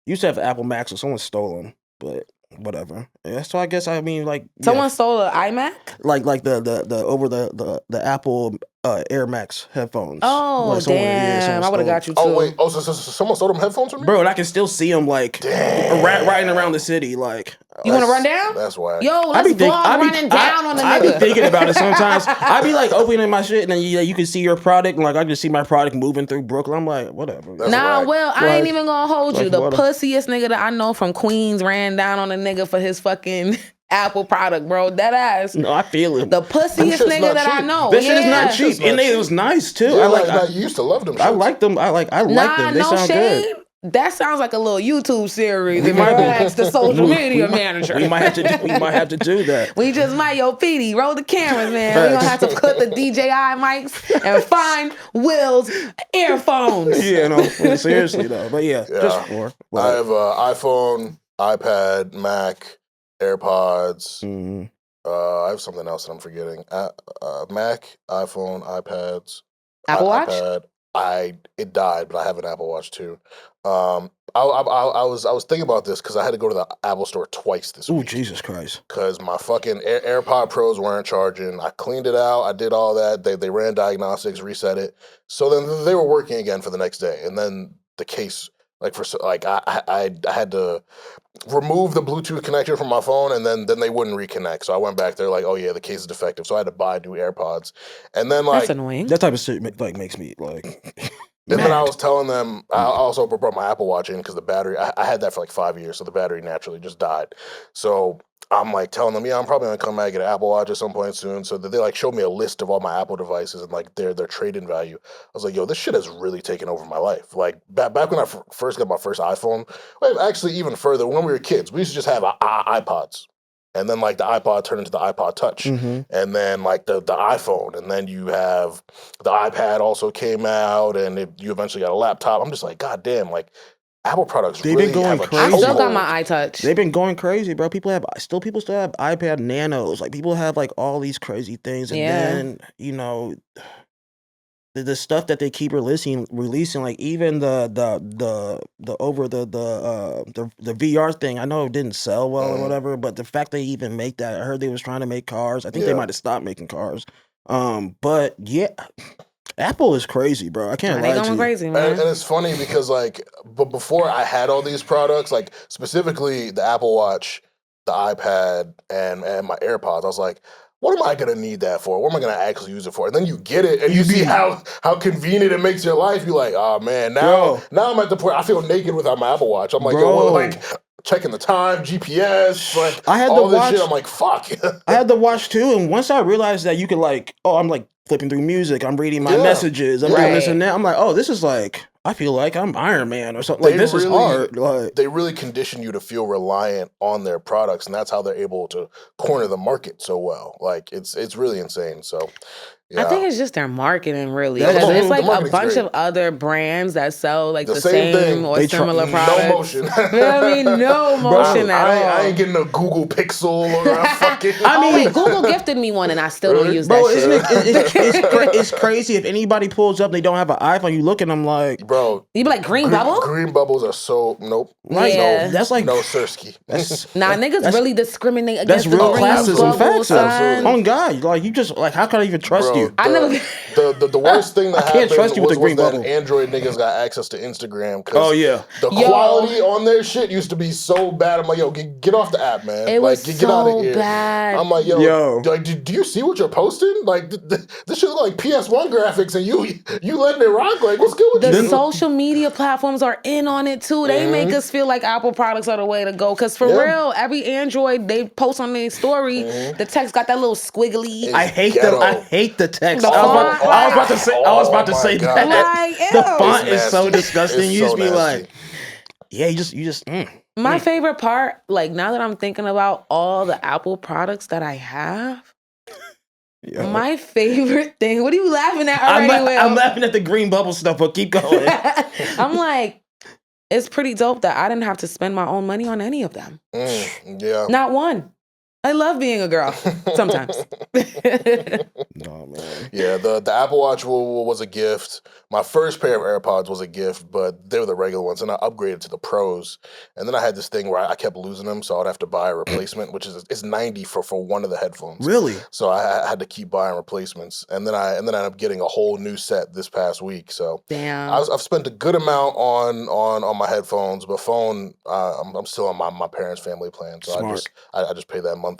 Used to have Apple Macs, so someone stole them, but whatever. Yeah, so I guess someone stole an iMac. Like the Apple Air Max headphones. Oh like damn! I would have got you too. Oh wait, so someone stole them headphones from me, bro. And I can still see them like riding around the city. Like you want to run down? That's why. Yo, let's vlog running down on the nigga. I be thinking about it sometimes. I be like opening my shit and then you can see your product and like I can see my product moving through Brooklyn. I'm like, whatever. I ain't even gonna hold you. The pussiest nigga that I know from Queens ran down on a nigga for his fucking Apple product, bro. That ass. No, I feel it. The pussiest nigga that I know. This shit is not cheap. And it was nice too. Yeah, I used to love them. I like them. I like them. They sound good. That sounds like a little YouTube series. If that's the social media manager. We might have to do that. We just might, PD, roll the cameras, man. We're gonna have to put the DJI mics and find Will's earphones. Yeah, no, seriously though. But just for. I have iPhone, iPad, Mac, AirPods. I have something else that I'm forgetting. Mac, iPhone, iPads, Apple Watch. iPad. It died, but I have an Apple Watch too. I was thinking about this because I had to go to the Apple store twice this week. Oh, Jesus Christ! Because my fucking AirPod Pros weren't charging. I cleaned it out. I did all that. They ran diagnostics, reset it. So then they were working again for the next day, and then the case. I had to remove the Bluetooth connection from my phone, and then they wouldn't reconnect. So I went back there like, oh yeah, the case is defective. So I had to buy new AirPods, and then that's annoying. That type of shit makes me like. And then I was telling them, I also brought my Apple Watch in because the battery, I had that for like 5 years, so the battery naturally just died. So I'm like telling them, I'm probably gonna come back and get an Apple Watch at some point soon. So they like showed me a list of all my Apple devices and like their trade-in value. I was like, yo, this shit has really taken over my life. Like back when I first got my first iPhone, actually even further, when we were kids, we used to just have iPods. And then like the iPod turned into the iPod Touch, and then like the iPhone, and then you have the iPad also came out, and you eventually got a laptop. I'm just like, God damn, like Apple products. They've really been going have crazy. I still got my iTouch. They've been going crazy, bro. People still have iPad Nanos. Like people have like all these crazy things, and then the stuff that they keep releasing, like even the VR thing. I know it didn't sell well or whatever, but the fact they even make that, I heard they was trying to make cars. I think they might have stopped making cars. But yeah, Apple is crazy, bro. I can't lie They to going you. crazy, man. And it's funny because but before I had all these products, specifically the Apple Watch, the iPad, and my AirPods, I was like, what am I gonna need that for? What am I gonna actually use it for? And then you get it, and you see how convenient it makes your life. You're like, oh man, now I'm at the point I feel naked without my Apple Watch. I'm like, checking the time, GPS, I had all the this watch, shit. I'm like, fuck. I had the watch too, and once I realized that you could I'm flipping through music, I'm reading my messages, I'm doing this and that. I'm like, oh, this is I feel like I'm Iron Man or something. This is hard. They really condition you to feel reliant on their products, and that's how they're able to corner the market so well. It's really insane. So. Yeah. I think it's just their marketing, really. Because it's a bunch of other brands that sell the same or similar products. No motion. You know what I mean? No motion at all. I ain't getting a Google Pixel or a fucking. Google gifted me one and I still don't use that shit. It's crazy. If anybody pulls up, they don't have an iPhone. You look at them like, bro. You be like green bubble. Green bubbles are so nope. Yeah. No, that's like no Sirski. Niggas really discriminate against that's real the green classism bubble. Absolutely. On God, you just how can I even trust you? I never. The worst thing that happened trust you with was the green that bubble. Android niggas got access to Instagram. The quality on their shit used to be so bad. I'm like, yo, get off the app, man. It was get out of here. Bad. I'm like, yo. Do you see what you're posting? This shit look like PS1 graphics, and you letting it rock. Like, what's good with you? The social media platforms are in on it too. They make us feel like Apple products are the way to go. Cause for real, every Android they post on their story, the text got that little squiggly. I hate them. I hate the text. I was about to say that. The font is so disgusting. You just be like, you just. My favorite part, now that I'm thinking about all the Apple products that I have, my favorite thing. What are you laughing at already? I'm laughing at the green bubble stuff, but keep going. I'm like, it's pretty dope that I didn't have to spend my own money on any of them. Yeah, not one. I love being a girl sometimes. No, man. Yeah, the Apple Watch was a gift. My first pair of AirPods was a gift, but they were the regular ones, and I upgraded to the Pros. And then I had this thing where I kept losing them, so I'd have to buy a replacement, which is $90 for one of the headphones. Really? So I had to keep buying replacements, and then I ended up getting a whole new set this past week. So damn, I've spent a good amount on my headphones, but phone I'm still on my parents' family plan, so I just pay that monthly.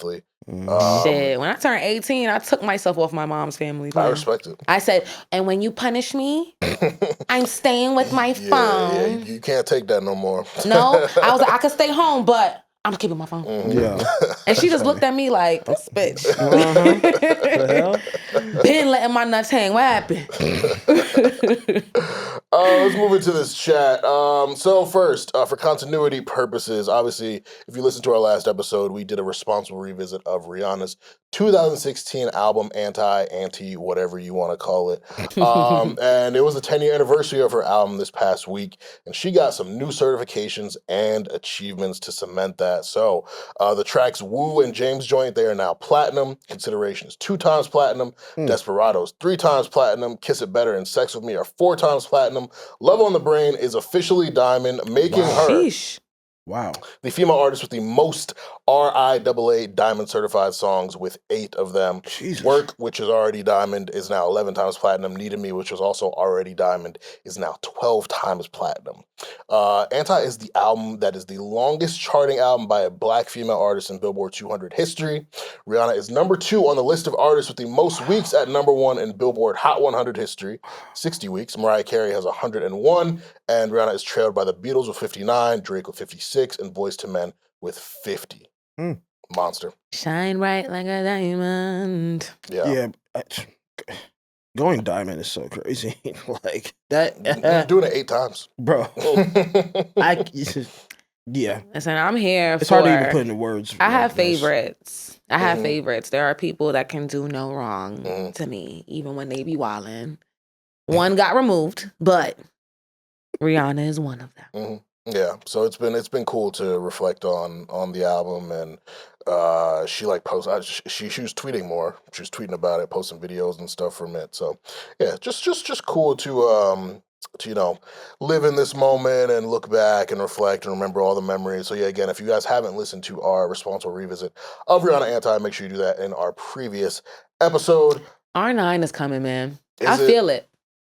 Shit, when I turned 18, I took myself off my mom's family plan. I respect it. I said, and when you punish me, I'm staying with my phone. Yeah, you can't take that no more. No, I was like, I could stay home, but I'm keeping my phone. Yeah. And she just looked at me like, this bitch. Been letting my nuts hang. What happened? Let's move into this chat. So first, for continuity purposes, obviously, if you listen to our last episode, we did a responsible revisit of Rihanna's 2016 album, Anti, whatever you want to call it. And it was the 10-year anniversary of her album this past week, and she got some new certifications and achievements to cement that. So the tracks Woo and James Joint, they are now platinum. Consideration is 2 times platinum. Desperados 3 times platinum. Kiss It Better and Sex With Me are 4 times platinum. Love on the Brain is officially diamond, making her the female artist with the most RIAA diamond certified songs with 8 of them. Jesus. Work, which is already diamond, is now 11 times platinum. Needed Me, which was also already diamond, is now 12 times platinum. Anti is the album that is the longest charting album by a black female artist in Billboard 200 history. Rihanna is number 2 on the list of artists with the most weeks at number 1 in Billboard Hot 100 history, 60 weeks. Mariah Carey has 101, and Rihanna is trailed by the Beatles with 59, Drake with 56, and Boyz II Men with 50. Monster. Shine bright like a diamond. Yeah. Going diamond is so crazy. Like that. Doing it 8 times. Bro. Yeah. Listen, I'm here It's hard to even put into words. I have favorites. Favorites. There are people that can do no wrong to me, even when they be wildin'. One got removed, but Rihanna is one of them. Yeah, so it's been cool to reflect on the album, and she she was tweeting more. She was tweeting about it, posting videos and stuff from it. So yeah, just cool to live in this moment and look back and reflect and remember all the memories. So yeah, again, if you guys haven't listened to our responsible revisit of Rihanna Anti, make sure you do that in our previous episode. R9 is coming, man. I feel it.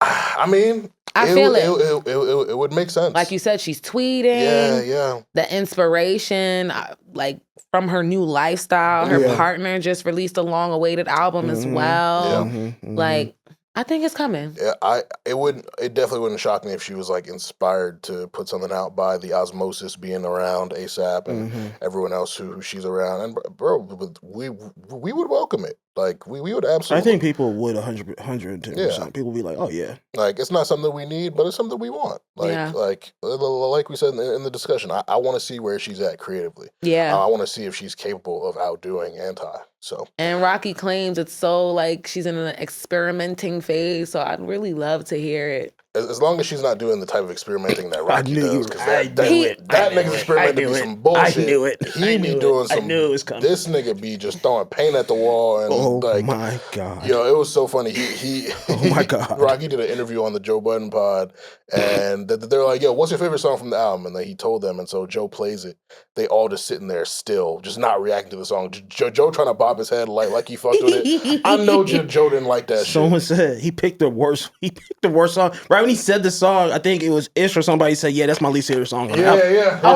I mean, I feel it. It would make sense. Like you said, she's tweeting. Yeah. The inspiration, like from her new lifestyle. Her partner just released a long-awaited album as well. Like, I think it's coming. Yeah, it definitely wouldn't shock me if she was like inspired to put something out by the osmosis being around ASAP and everyone else who she's around. And bro, we would welcome it. Like we would absolutely. I think people would 110%. Yeah. People would be like, oh yeah. Like it's not something we need, but it's something we want. Like we said in the discussion, I want to see where she's at creatively. Yeah. I want to see if she's capable of outdoing Anti. So. And Rocky claims it's so like she's in an experimenting phase. So I'd really love to hear it. As long as she's not doing the type of experimenting that Rocky does, because that nigga's experimenting with some bullshit. I knew it. He be doing some. I knew it was coming. This nigga be just throwing paint at the wall and my god, yo, it was so funny. He oh my god, Rocky did an interview on the Joe Budden pod, and they're like, yo, what's your favorite song from the album? And then he told them, and so Joe plays it. They all just sitting there still, just not reacting to the song. Joe trying to bob his head like he fucked with it. I know Joe didn't like that. Someone said he picked the worst. He picked the worst song. Right when he said the song, I think it was Ish or somebody said, "Yeah, that's my least favorite song." Yeah. I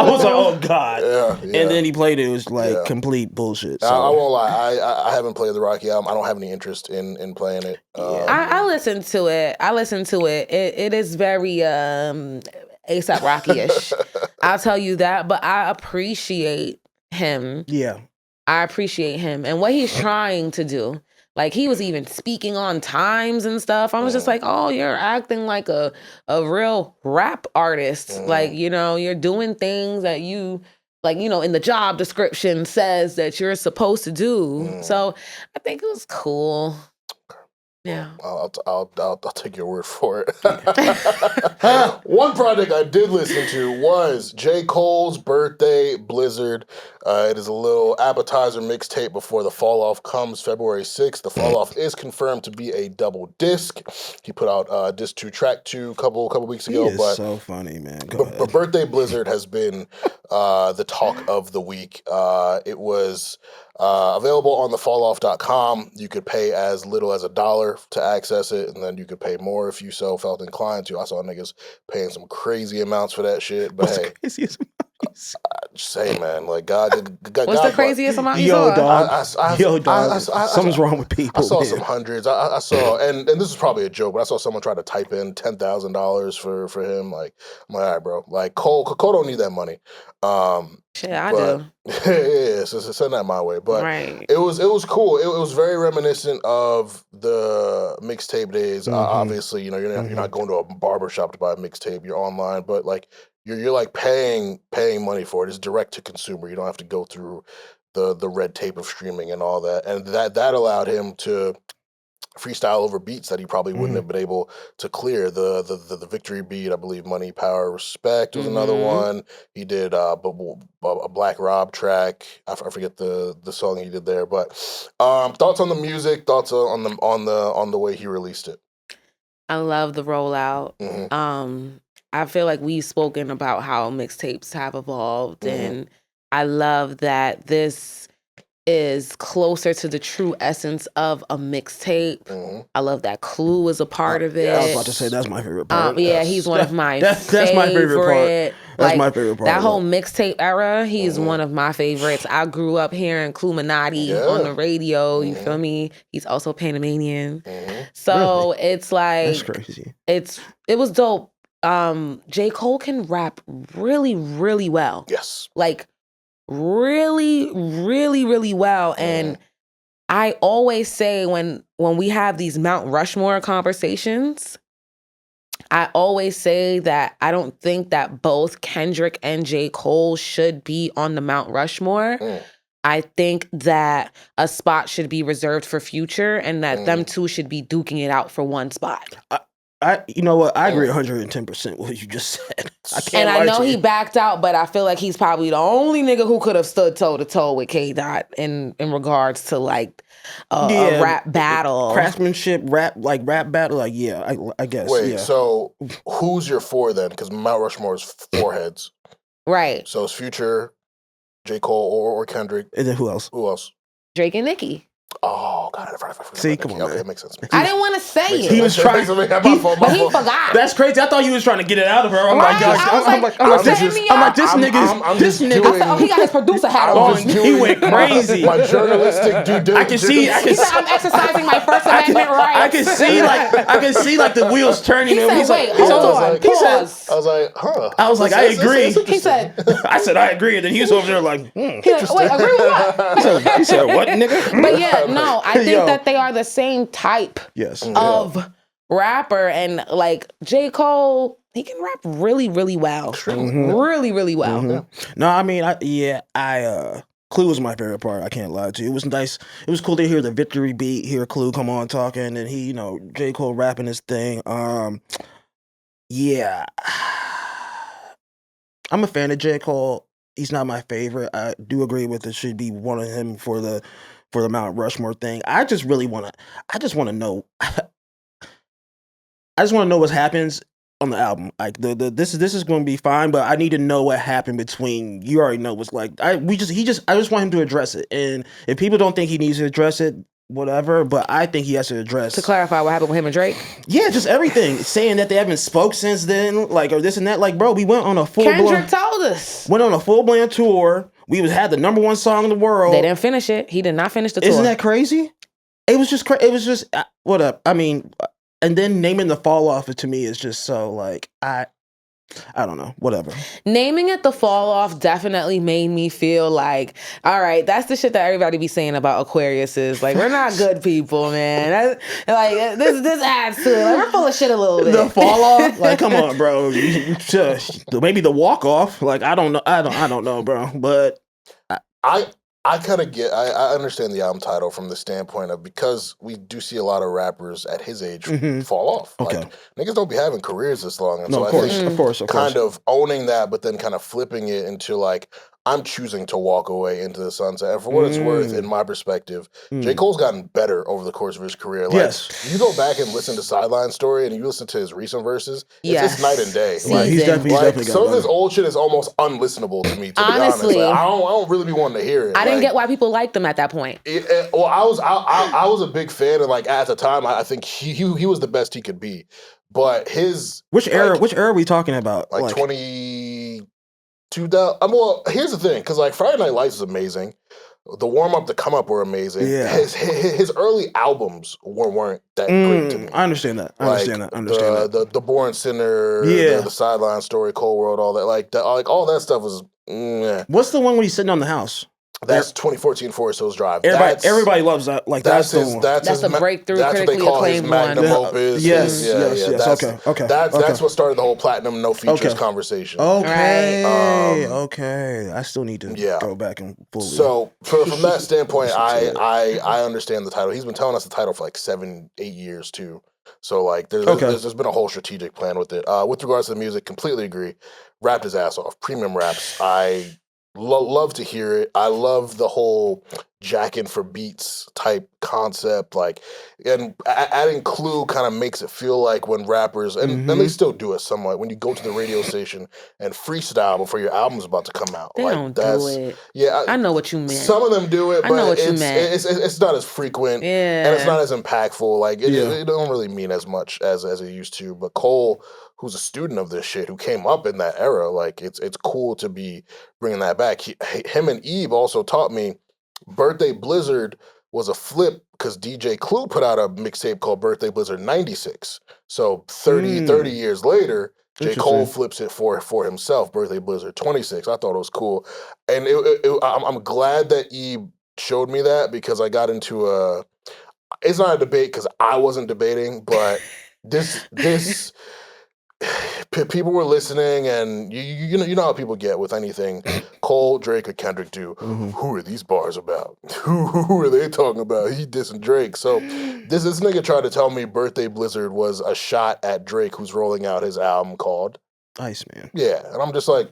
was like, "Oh god!" Yeah. And then he played it. It was like complete bullshit. So. I won't lie. I haven't played the Rocky album. I don't have any interest in playing it. I listened to it. It is very ASAP Rocky-ish. I'll tell you that. But I appreciate him. Yeah. I appreciate him and what he's trying to do. Like, he was even speaking on times and stuff. I was just like, oh, you're acting like a real rap artist. Like, you know, you're doing things that you, like, you know, in the job description says that you're supposed to do. So I think it was cool. Yeah. I'll take your word for it. One project I did listen to was J. Cole's Birthday Blizzard. It is a little appetizer mixtape before the fall off comes February 6th. The fall off is confirmed to be a double disc. He put out disc 2, track 2 a couple weeks ago. He is so funny, man. But Birthday Blizzard has been the talk of the week. It was available on thefalloff.com. You could pay as little as $1 to access it, and then you could pay more if you so felt inclined to. I saw niggas paying some crazy amounts for that shit, but hey. Craziest amounts? Just say, man, like God. What's the craziest amount you saw? Dog. Something's wrong with people. I saw some hundreds. I saw, and this is probably a joke, but I saw someone try to type in $10,000 for him. Like, I'm like, all right, bro. Like Cole don't need that money. Shit, I do. Yeah, so send that my way. But it was cool. It was very reminiscent of the mixtape days. Obviously, you know, you're not going to a barbershop to buy a mixtape. You're online, but like you're like paying money for it. It's direct to consumer. You don't have to go through the red tape of streaming and all that. And that allowed him to freestyle over beats that he probably wouldn't have been able to clear. The victory beat, I believe, Money, Power, Respect was another one. He did a Black Rob track. I forget the song he did there. But thoughts on the music, thoughts on the way he released it. I love the rollout. I feel like we've spoken about how mixtapes have evolved, and I love that this is closer to the true essence of a mixtape. I love that Clue is a part of it. I was about to say that's my favorite part. Yeah, he's one of my that's my favorite part. That's my favorite part. That whole mixtape era, he's one of my favorites. I grew up hearing Cluminati on the radio. You feel me? He's also Panamanian. So it's like that's crazy. It was dope. J. Cole can rap really, really well. Yes. Like really, really, really well. And I always say when we have these Mount Rushmore conversations, I always say that I don't think that both Kendrick and J. Cole should be on the Mount Rushmore. I think that a spot should be reserved for Future, and that them two should be duking it out for one spot. You know what? I agree 110% with what you just said. I know he backed out, but I feel like he's probably the only nigga who could have stood toe to toe with K. Dot in regards to like a rap battle, craftsmanship, rap battle. Like I guess. Wait, so who's your four then? Because Mount Rushmore is four heads, right? So it's Future, J. Cole, or Kendrick, and then who else? Drake and Nicki. Oh. Oh God, I forgot See, about come Nicki. on, Okay, man. it makes sense. I didn't want to say it. He was trying. But he forgot. That's crazy. I thought you was trying to get it out of her. I'm Right, like, gosh, I was I'm like, like, setting me I'm up. like, this nigga, this nigga. I said, oh, he got his producer hat on. He went crazy. My journalistic due diligence. I can see. He said, I'm exercising my First Amendment rights. I can see like the wheels turning. He said, wait, he's hold almost on, like, pause. I was like, huh. I was like, I agree. He said, I said, I agree. And then he was over there like, wait, agree with what? he said, what, nigga? But yeah, no, I think that they are the same type Yes. of rapper. And like J. Cole, he can rap really, really well. Really, really well. No, I mean, Clue was my favorite part. I can't lie to you. It was nice. It was cool to hear the victory beat, hear Clue come on talking, and he, J. Cole rapping his thing. Yeah. I'm a fan of J. Cole. He's not my favorite. I do agree with it should be one of him for the Mount Rushmore thing. I just want to know. I just want to know what happens on the album. Like this is going to be fine, but I need to know what happened between. You already know what's like. I just want him to address it. And if people don't think he needs to address it, whatever. But I think he has to address. To clarify, what happened with him and Drake? Yeah, just everything. Saying that they haven't spoke since then, like, or this and that. Like, bro, we went on a full. Kendrick told us. Went on a full-blown tour. We had the #1 song in the world. They didn't finish it. He did not finish the tour. Isn't that crazy? It was just It was just what up. I mean. And then naming the fall off to me is just so like I don't know, whatever. Naming it the fall off definitely made me feel like, all right, that's the shit that everybody be saying about Aquariuses. Like, we're not good people, man. This adds to it. Like, we're full of shit a little bit. The fall off, like, come on, bro. Maybe the walk off. Like, I don't know. I don't know, bro. But I kind of I understand the album title from the standpoint of because we do see a lot of rappers at his age fall off. Okay. Like, niggas don't be having careers this long. And no, so of I course, think of course. kind of owning that, but then kind of flipping it into like, I'm choosing to walk away into the sunset. And for what it's worth, in my perspective, J. Cole's gotten better over the course of his career. Like, yes. You go back and listen to Sideline Story and you listen to his recent verses, it's night and day. Like, he's definitely some of his old shit is almost unlistenable to me, to honestly, be honest. Like, I don't really be wanting to hear it. I didn't get why people liked him at that point. Well, I was a big fan, and like at the time, I think he was the best he could be. But which era are we talking about? Like 2000. Well, here's the thing, because like Friday Night Lights is amazing. The warm up, the come up were amazing. Yeah. His early albums weren't that great to me. I understand that. I understand that. The Born Sinner, the Sideline Story, Cold World, all that. Like all that stuff was. What's the one when he's sitting on the house? That's 2014 Forest Hills Drive. Everybody loves that. Like that's the one. That's a breakthrough, critically acclaimed magnum opus. Yes. Okay. That's what started the whole platinum no features conversation. Okay. Okay. I still need to go back and fully. So from that standpoint, I understand the title. He's been telling us the title for like 7-8 years too. So like there's been a whole strategic plan with it. With regards to the music, completely agree. Rapped his ass off. Premium raps. I love to hear it. I love the whole jacking for beats type concept, like, and adding Clue kind of makes it feel like when rappers, and they still do it somewhat, when you go to the radio station and freestyle before your album's about to come out. They like, don't do it. Yeah, I know what you meant. Some of them do it, but I know what you meant. It's not as frequent, and it's not as impactful. Like it don't really mean as much as it used to. But Cole, who's a student of this shit, who came up in that era, like it's cool to be bringing that back. Him and Eve also taught me Birthday Blizzard was a flip because DJ Clue put out a mixtape called Birthday Blizzard 96. So 30 years later, J. Cole flips it for himself, Birthday Blizzard 26. I thought it was cool. And I'm glad that Eve showed me that, because I got into it's not a debate because I wasn't debating, but this people were listening, and you know how people get with anything Cole, Drake, or Kendrick do. Who are these bars about? Who are they talking about? He dissing Drake. So this nigga tried to tell me Birthday Blizzard was a shot at Drake, who's rolling out his album called Ice Man. Yeah, and I'm just like,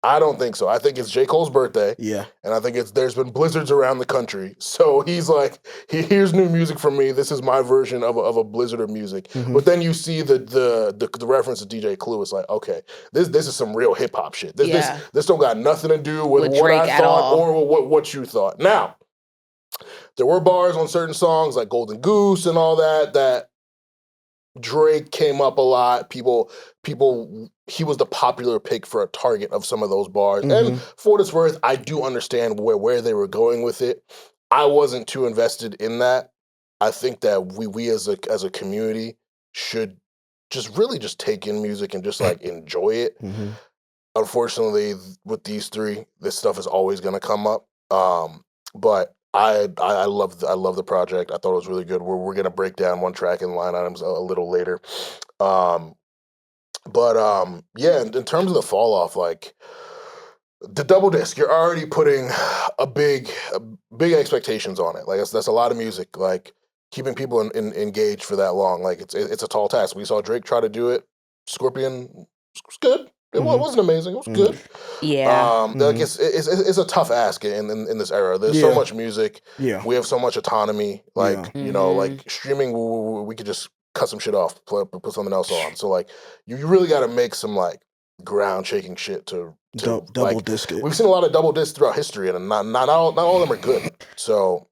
I don't think so. I think it's J. Cole's birthday. Yeah. And I think there's been blizzards around the country. So he's like, here's new music from me. This is my version of a blizzard of music. But then you see the reference to DJ Clue. It's like, okay, this is some real hip hop shit. This don't got nothing to do with what I thought or what you thought. Now, there were bars on certain songs like Golden Goose and all that Drake came up a lot. People, he was the popular pick for a target of some of those bars. And for what it's worth, I do understand where they were going with it. I wasn't too invested in that. I think that we as a community should just really just take in music and just like enjoy it. Unfortunately, with these three, this stuff is always going to come up. But I love the project. I thought it was really good. We're going to break down one track and line items a little later. Yeah, in terms of the fall off, like the double disc, you're already putting big expectations on it. Like that's a lot of music. Like keeping people engaged for that long, like it's a tall task. We saw Drake try to do it. Scorpion was good. It wasn't amazing. It was good. Yeah. Like it's a tough ask in this era. There's so much music. Yeah. We have so much autonomy. Like you know, like streaming, we could just cut some shit off, put something else on. So like you really got to make some like ground shaking shit to double disc it. We've seen a lot of double discs throughout history, and not all of them are good. So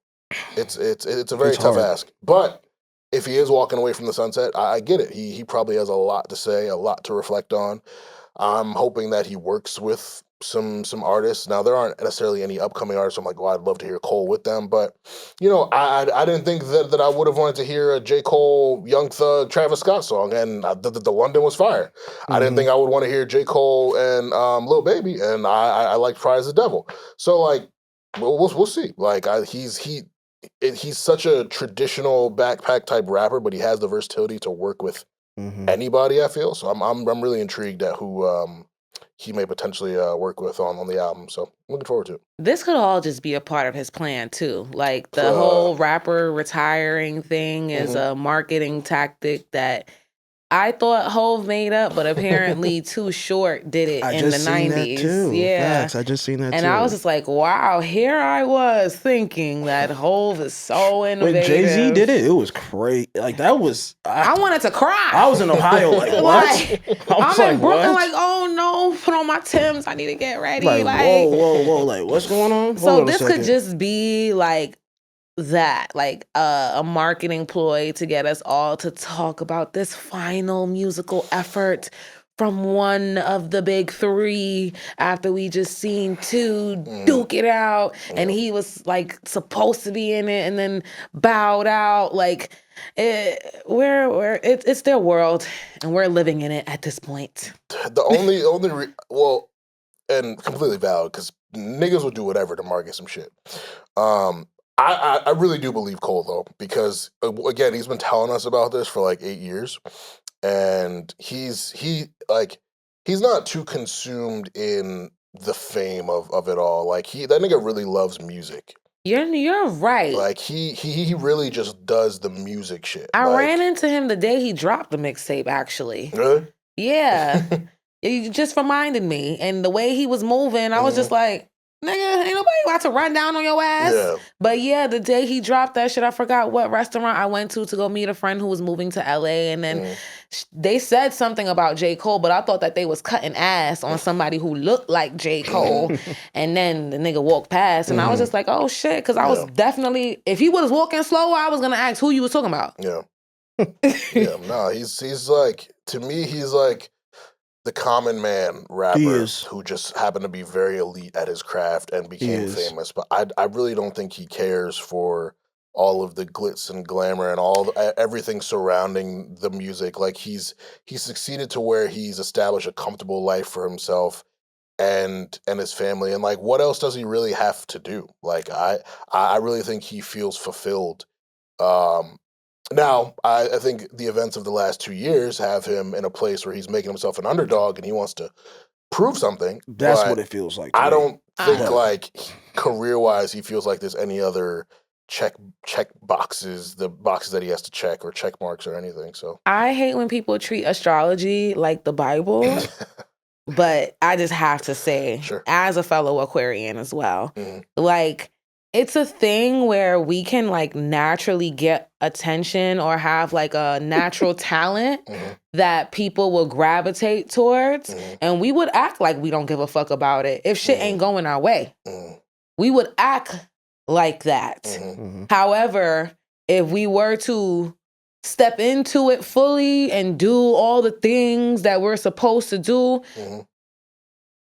it's a very tough ask. But if he is walking away from the sunset, I get it. He probably has a lot to say, a lot to reflect on. I'm hoping that he works with some artists. Now, there aren't necessarily any upcoming artists. I'm like, well, I'd love to hear Cole with them. But, you know, I didn't think that I would have wanted to hear a J. Cole, Young Thug, Travis Scott song. And the London was fire. I didn't think I would want to hear J. Cole and Lil Baby. And I liked Pride as the Devil. So, like, we'll see. Like, he's such a traditional backpack type rapper, but he has the versatility to work with anybody, I feel. So I'm really intrigued at who he may potentially work with on the album. So I'm looking forward to it. This could all just be a part of his plan too. Like the whole rapper retiring thing is a marketing tactic that I thought Hove made up, but apparently Too Short did it in the 90s. Too. Yeah. Facts. I just seen that and too. I was just like, wow, here I was thinking that Hove is so innovative. When Jay-Z did it, it was crazy. Like that was I wanted to cry. I was in Ohio like, what? I'm in Brooklyn like, oh no, put on my Timbs. I need to get ready. Like, whoa. Like, what's going on? So this could just be like that, like a marketing ploy to get us all to talk about this final musical effort from one of the big three after we just seen two duke it out and he was like supposed to be in it and then bowed out. Like it's their world and we're living in it at this point. The only and completely valid because niggas will do whatever to market some shit. I really do believe Cole though, because again, he's been telling us about this for like 8 years, and he's not too consumed in the fame of it all. Like that nigga really loves music. You're right. Like he really just does the music shit. I ran into him the day he dropped the mixtape. Actually, really? Yeah, you just reminded me, and the way he was moving, I was just like, nigga, ain't nobody about to run down on your ass. Yeah. But yeah, the day he dropped that shit, I forgot what restaurant I went to go meet a friend who was moving to LA. And then they said something about J. Cole, but I thought that they was cutting ass on somebody who looked like J. Cole. And then the nigga walked past and I was just like, oh shit. Cause I was definitely, if he was walking slower, I was gonna ask who you was talking about. Yeah. Yeah, no, he's like, to me, he's like the common man rapper who just happened to be very elite at his craft and became famous. But I really don't think he cares for all of the glitz and glamour and everything surrounding the music. Like he's succeeded to where he's established a comfortable life for himself and his family. And like, what else does he really have to do? Like I really think he feels fulfilled. Now, I think the events of the last 2 years have him in a place where he's making himself an underdog and he wants to prove something. That's what it feels like. I don't think like career-wise he feels like there's any other check boxes, the boxes that he has to check or check marks or anything. So I hate when people treat astrology like the Bible. But I just have to say, as a fellow Aquarian as well, like, it's a thing where we can like naturally get attention or have like a natural talent that people will gravitate towards. And we would act like we don't give a fuck about it if shit ain't going our way. We would act like that. Mm-hmm. However, if we were to step into it fully and do all the things that we're supposed to do,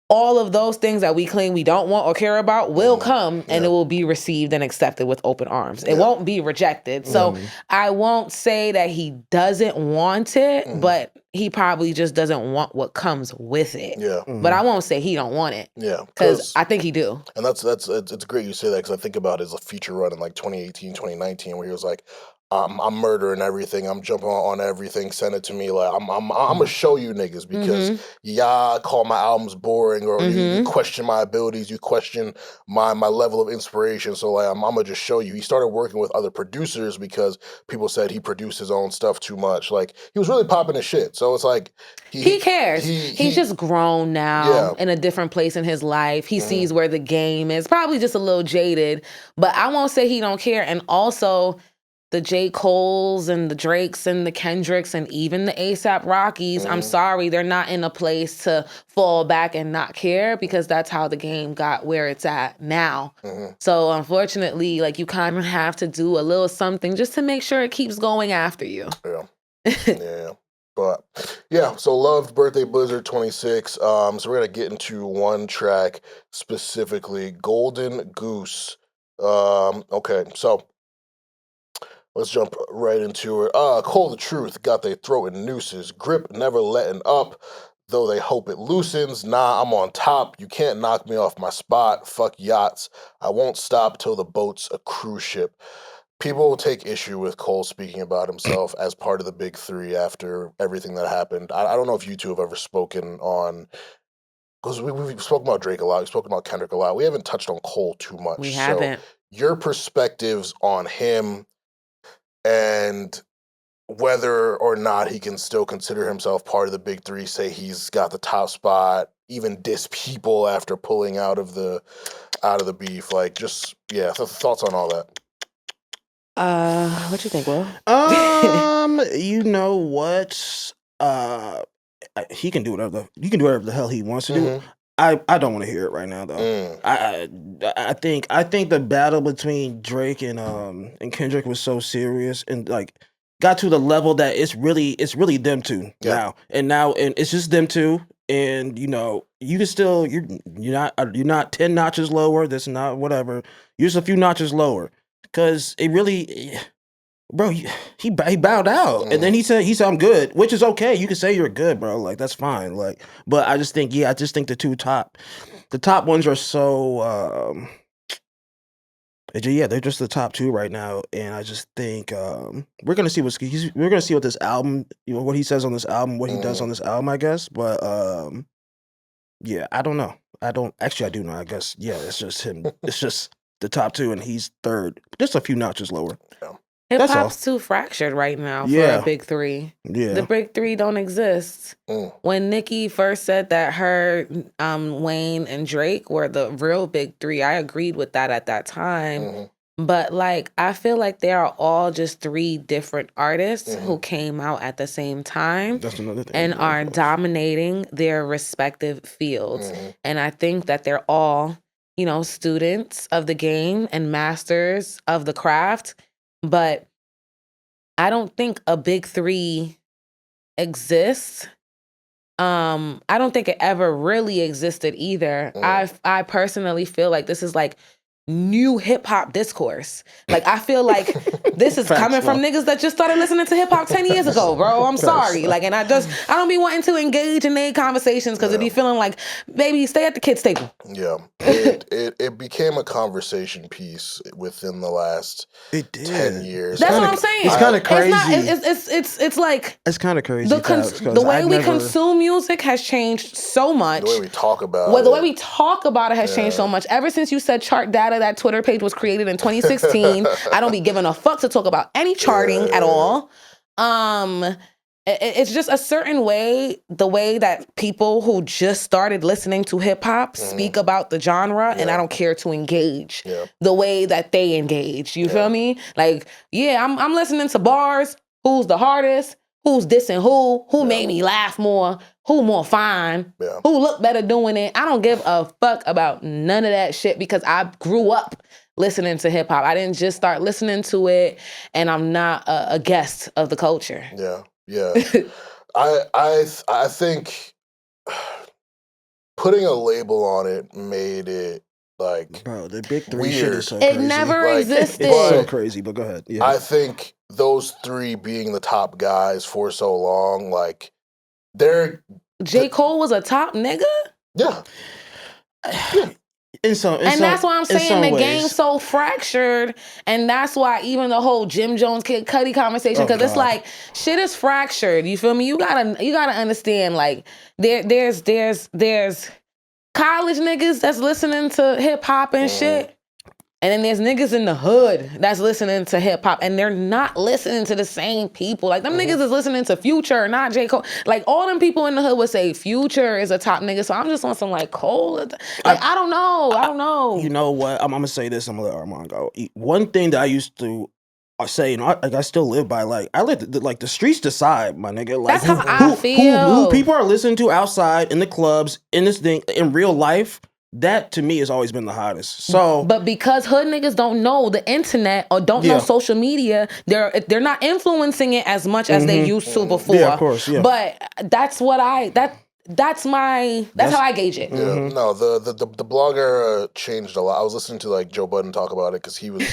all of those things that we claim we don't want or care about will come, and it will be received and accepted with open arms. It won't be rejected. So I won't say that he doesn't want it, but he probably just doesn't want what comes with it. Yeah. But I won't say he don't want it. Yeah. Because I think he do. And it's great you say that, because I think about his feature run in like 2018, 2019, where he was like, I'm murdering everything. I'm jumping on everything. Send it to me. Like I'm gonna show you niggas, because y'all call my albums boring, or you question my abilities. You question my level of inspiration. So like I'm gonna just show you. He started working with other producers because people said he produced his own stuff too much. Like he was really popping his shit. So it's like he cares. He's just grown now in a different place in his life. He sees where the game is. Probably just a little jaded, but I won't say he don't care. And also, the J. Coles and the Drakes and the Kendricks and even the A$AP Rockies, I'm sorry, they're not in a place to fall back and not care, because that's how the game got where it's at now. So unfortunately, like, you kind of have to do a little something just to make sure it keeps going after you. Yeah. But yeah, so loved Birthday Blizzard 26. So we're gonna get into one track specifically, Golden Goose. Okay, so let's jump right into it. Call the truth, got their throat in nooses. Grip never letting up, though they hope it loosens. Nah, I'm on top. You can't knock me off my spot. Fuck yachts. I won't stop till the boat's a cruise ship. People will take issue with Cole speaking about himself as part of the big three after everything that happened. I don't know if you two have ever spoken on, because we've spoken about Drake a lot, we've spoken about Kendrick a lot. We haven't touched on Cole too much. We haven't. So your perspectives on him, and whether or not he can still consider himself part of the big three, say he's got the top spot, even diss people after pulling out of the beef. Like, just, thoughts on all that. What you think, Will? You know what? He can do whatever. You can do whatever the hell he wants to do. I don't want to hear it right now, though. I think the battle between Drake and Kendrick was so serious, and like got to the level that it's really them two now, and it's just them two. And you know, you can still you're not 10 notches lower. That's not whatever. You're just a few notches lower. Because it really, bro, he bowed out, and then he said I'm good, which is okay. You can say you're good, bro. Like, that's fine. Like, but I just think the top ones are so they're just the top two right now, and I just think we're gonna see what this album, what he says on this album, what he does on this album, I guess. But I don't know. I do know. I guess it's just him. It's just the top two, and he's third, just a few notches lower. Hip hop's too fractured right now for a big three. The big three don't exist. When Nicki first said that her, Wayne and Drake were the real big three, I agreed with that at that time. But like, I feel like they are all just three different artists who came out at the same time. That's another thing. And are dominating their respective fields. And I think that they're all, students of the game and masters of the craft. But I don't think a big three exists. I don't think it ever really existed either. I personally feel like this is like new hip hop discourse. Like, I feel like this is coming from niggas that just started listening to hip hop 10 years ago, bro. I'm sorry. Like, and I don't be wanting to engage in their conversations because it be feeling like, baby, stay at the kids' table. Yeah. It became a conversation piece within the last 10 years. That's what I'm saying. It's kind of crazy. It's like, it's kind of crazy. The way we consume music has changed so much. The way we talk about it. The way we talk about it has changed so much. Ever since you said chart data, that Twitter page was created in 2016. I don't be giving a fuck to talk about any charting at all. It's just a certain way, the way that people who just started listening to hip hop speak about the genre, and I don't care to engage the way that they engage. You feel me? Like, I'm listening to bars. Who's the hardest? Who's dissing who made me laugh more? Who more fine? Who look better doing it? I don't give a fuck about none of that shit because I grew up listening to hip hop. I didn't just start listening to it, and I'm not a guest of the culture. Yeah. I think putting a label on it made it like, bro, the big three weird. shit is so crazy. It never existed. It's so crazy, but go ahead. Yeah. I think those three being the top guys for so long, like J. Cole was a top nigga? Yeah. And that's why I'm saying the game's so fractured, and that's why even the whole Jim Jones Kid Cudi conversation, because it's like shit is fractured. You feel me? You gotta understand, like there's college niggas that's listening to hip hop and shit. And then there's niggas in the hood that's listening to hip hop, and they're not listening to the same people. Like, them niggas is listening to Future, not J. Cole. Like, all them people in the hood would say Future is a top nigga. So I'm just on some like Cole. Like, I don't know. You know what? I'm gonna say this. I'm gonna let Armon go. One thing that I used to say, and I still live by, like, I let the streets decide, my nigga. Like, that's how I feel. Who people are listening to outside in the clubs, in this thing, in real life. That to me has always been the hottest. So, but because hood niggas don't know the internet or don't know social media, they're not influencing it as much as they used to before. Yeah, of course. Yeah. But that's what that's how I gauge it. Yeah, no, the blog era changed a lot. I was listening to like Joe Budden talk about it because he was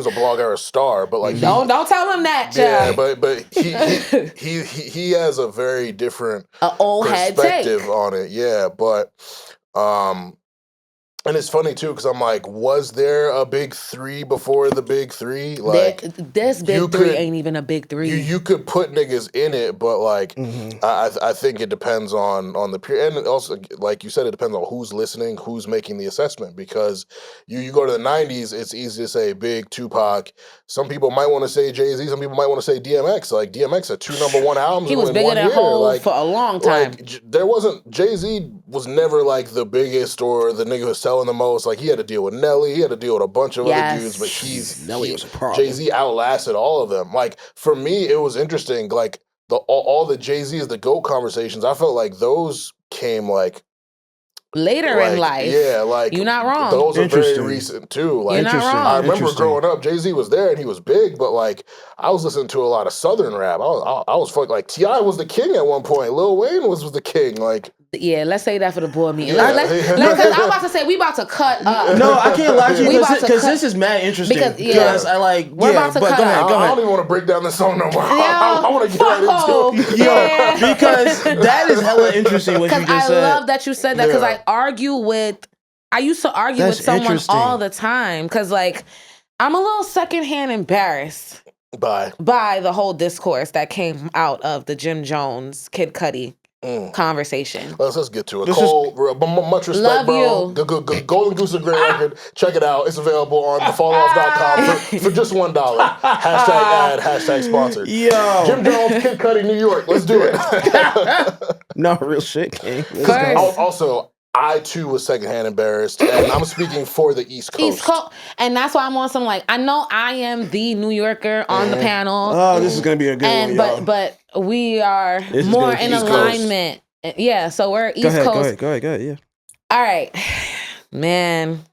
a blog era star, but like don't tell him that. Yeah, but he has a very different old perspective on it. Yeah, but. And it's funny too because I'm like, was there a big three before the big three? Like, this big three ain't even a big three. You could put niggas in it, but like, I think it depends on the period, and also, like you said, it depends on who's listening, who's making the assessment. Because you go to the '90s, it's easy to say Big, Tupac. Some people might want to say Jay-Z. Some people might want to say DMX. Like, DMX had 2 #1 albums. He was in bigger 1 than year. Hov Like, for a long time. Like, there wasn't Jay-Z was never like the biggest or the nigga who's selling the most. Like, he had to deal with Nelly, he had to deal with a bunch of other dudes, but Nelly was a problem. Jay-Z outlasted all of them. Like, for me, it was interesting. Like, all the Jay-Z is the GOAT conversations, I felt like those came like later in life. Yeah, like, you're not wrong. Those are very recent too. Like, you're not wrong. I remember growing up, Jay-Z was there and he was big, but like, I was listening to a lot of Southern rap. I was fucking like, T.I. was the king at one point. Lil Wayne was the king. Like, yeah, let's say that for the board meeting. Yeah. Cause I'm about to say we about to cut up. No, I can't lie to you because this is mad interesting. Because I like, we're about to cut go ahead. I don't even want to break down this song no more. Yeah, I want to get right into it. Because that is hella interesting what you just said. I love that you said that because I used to argue with someone all the time because like I'm a little secondhand embarrassed by the whole discourse that came out of the Jim Jones Kid Cudi conversation. Let's get to it. Cole, much respect, love bro. You. Golden Goose is a great record. Check it out. It's available on thefalloff.com for just $1. Hashtag ad, hashtag sponsored. Yo. Jim Jones, Kid Cudi, New York. Let's do it. No, real shit, King. Also, I too was secondhand embarrassed, and I'm speaking for the East Coast. And that's why I'm on some like I know I am the New Yorker on the panel. Oh, this is gonna be a good one, but we are more in alignment. Yeah, so we're East Coast. Go ahead, yeah. All right, man.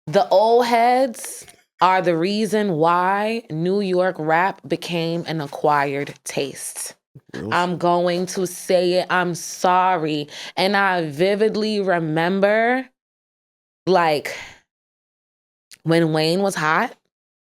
The old heads are the reason why New York rap became an acquired taste. I'm going to say it. I'm sorry. And I vividly remember, like, when Wayne was hot.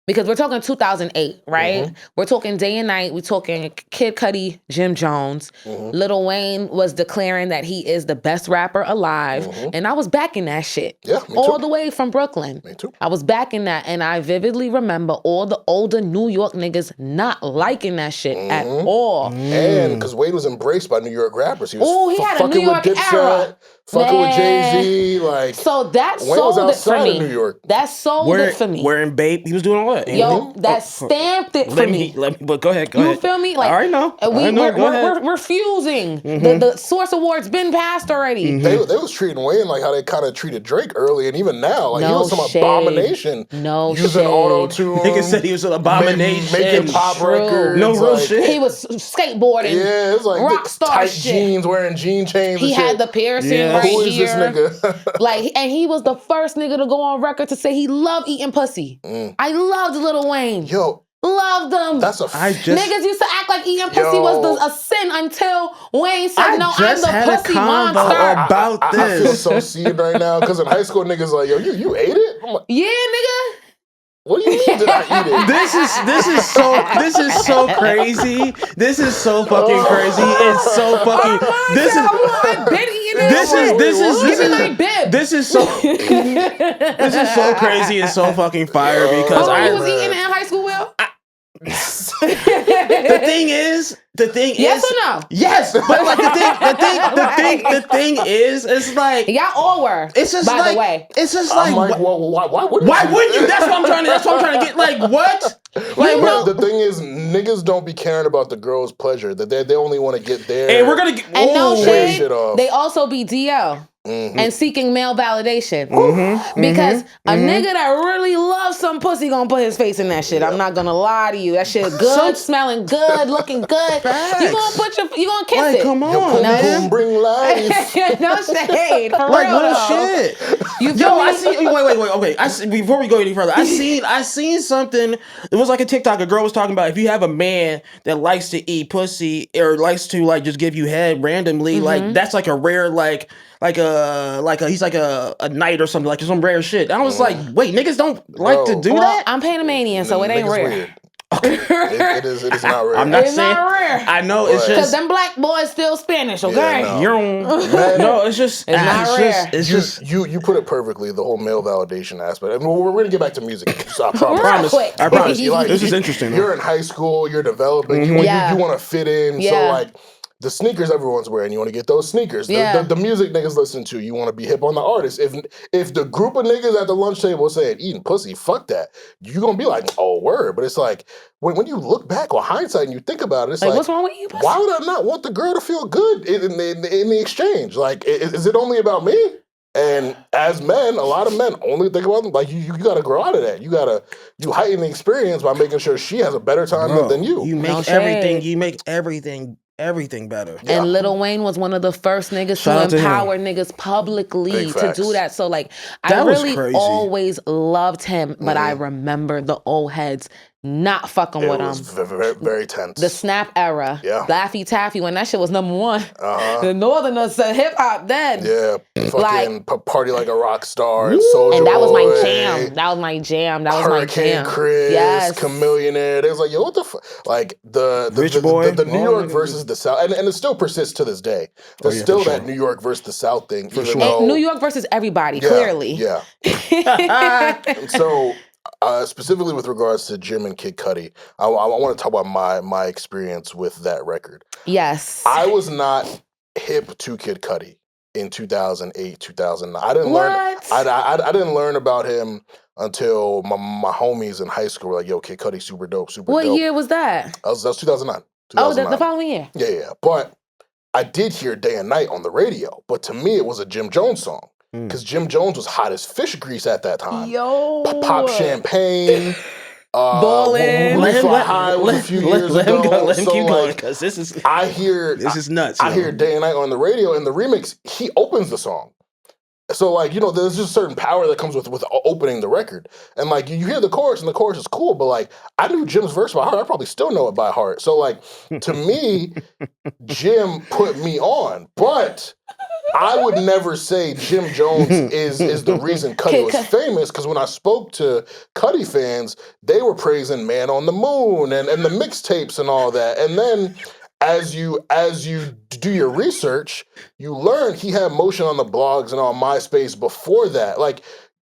Because we're talking 2008, right? Mm-hmm. We're talking Day and Night. We're talking Kid Cudi, Jim Jones. Mm-hmm. Lil Wayne was declaring that he is the best rapper alive. Mm-hmm. And I was backing that shit. Yeah, me all too. the way from Brooklyn. Me too. I was backing that. And I vividly remember all the older New York niggas not liking that shit at all. And because Wayne was embraced by New York rappers. He was he had a New York era. Fucking with Jay-Z. Like, so that Wayne was sold it for outside me. of New York. That sold it for me. Wearing Bape, he was doing all that. that. Yo, that stamped it for me. But go ahead. You feel me? Like, I already know. We're refusing. The Source Awards been passed already. They was treating Wayne like how they kind of treated Drake early, and even now, like he was some abomination. Using auto-tune. Nigga said he was an abomination. Making pop records. No real shit. He was skateboarding. Yeah, it's like rock star tight shit. jeans, wearing jean chains. He had the piercing right Who is here. this nigga? Like, and he was the first nigga to go on record to say he loved eating pussy. I loved Lil Wayne. Yo. Loved them. That's niggas used to act like eating pussy was a sin until Wayne said, "No, I'm the pussy monster." About this, I feel so seen right now because in high school niggas like, yo, you ate it? I'm like, yeah, nigga. What do you mean did I eat it? This is so crazy. This is so fucking crazy. It's so fucking. This is so crazy and so fucking fire because you was eating in high school, Will? The thing is, yes or no? Yes, but like the thing is, it's like y'all all were. It's just by the way, it's just I'm like, well, why wouldn't you? That's what I'm trying to get. Like what? Like the thing is, niggas don't be caring about the girl's pleasure. That they only want to get there. And we're gonna get no shade. They also be DL. And seeking male validation. Because a nigga that really loves some pussy gonna put his face in that shit. I'm not gonna lie to you. That shit good, smelling good, looking good. You gonna kiss it. Come on, man. Bring life. No shade. For like real, what shit. You feel me? I see. Wait. Okay, before we go any further, I seen something. It was like a TikTok. A girl was talking about if you have a man that likes to eat pussy or likes to like just give you head randomly, like that's like a rare he's like a knight or something, like some rare shit. I was like, wait, niggas don't like to do that? I'm Panamanian, so it ain't rare. Weird. It is not rare. I'm not it's saying. Not rare. I know it's just because them black boys still Spanish. Okay, no, it's just it's not rare. It's just you put it perfectly. The whole male validation aspect. I mean, we're gonna get back to music. So I promise. I promise. This is interesting. You're in high school. You're developing. You want to fit in. Yeah. So like. The sneakers everyone's wearing, you want to get those sneakers. The music niggas listen to, you want to be hip on the artist. If the group of niggas at the lunch table saying eating pussy, fuck that, you're gonna be like, oh word. But it's like when you look back on hindsight and you think about it, it's like what's wrong with you? Why would I not want the girl to feel good in the exchange? Like, is it only about me? And as men, a lot of men only think about them. Like you got to grow out of that. You heighten the experience by making sure she has a better time than you. You make everything. You make everything better. Yeah. And Lil Wayne was one of the first niggas to empower niggas publicly to do that. So like, I really always loved him, but I remember the old heads not fucking with him. It was very, very tense. The Snap era. Yeah. Laffy Taffy, when that shit was number one. The Northerners said hip hop then. Yeah. Fucking Party Like a Rock Star and Soulja And that was my Boy. jam. That was my jam. Hurricane Chris. Yes. Chamillionaire. They was like, yo, what the fuck? Like the New York versus the South. And it still persists to this day. There's still that New York versus the South thing. New York versus everybody, clearly. Yeah. So specifically with regards to Jim and Kid Cudi, I want to talk about my experience with that record. Yes. I was not hip to Kid Cudi in 2008, 2009. I didn't learn. I didn't learn about him until my homies in high school were like, "Yo, Kid Cudi, super dope, super dope." What year was that? That was 2009. Oh, the following year. Yeah. But I did hear Day and Night on the radio. But to me, it was a Jim Jones song. Because Jim Jones was hot as fish grease at that time. Yo. Pop Champagne. Ballin'. We Fly High was a few years ago. Let him keep going, because this is nuts. I hear Day and Night on the radio, and the remix, he opens the song. So, like, there's just a certain power that comes with opening the record. And, like, you hear the chorus, and the chorus is cool, but, like, I knew Jim's verse by heart. I probably still know it by heart. So, like, to me, Jim put me on. But I would never say Jim Jones is the reason Cudi was famous, because when I spoke to Cudi fans, they were praising Man on the Moon and the mixtapes and all that. And then as you do your research, you learn he had motion on the blogs and on MySpace before that. Like,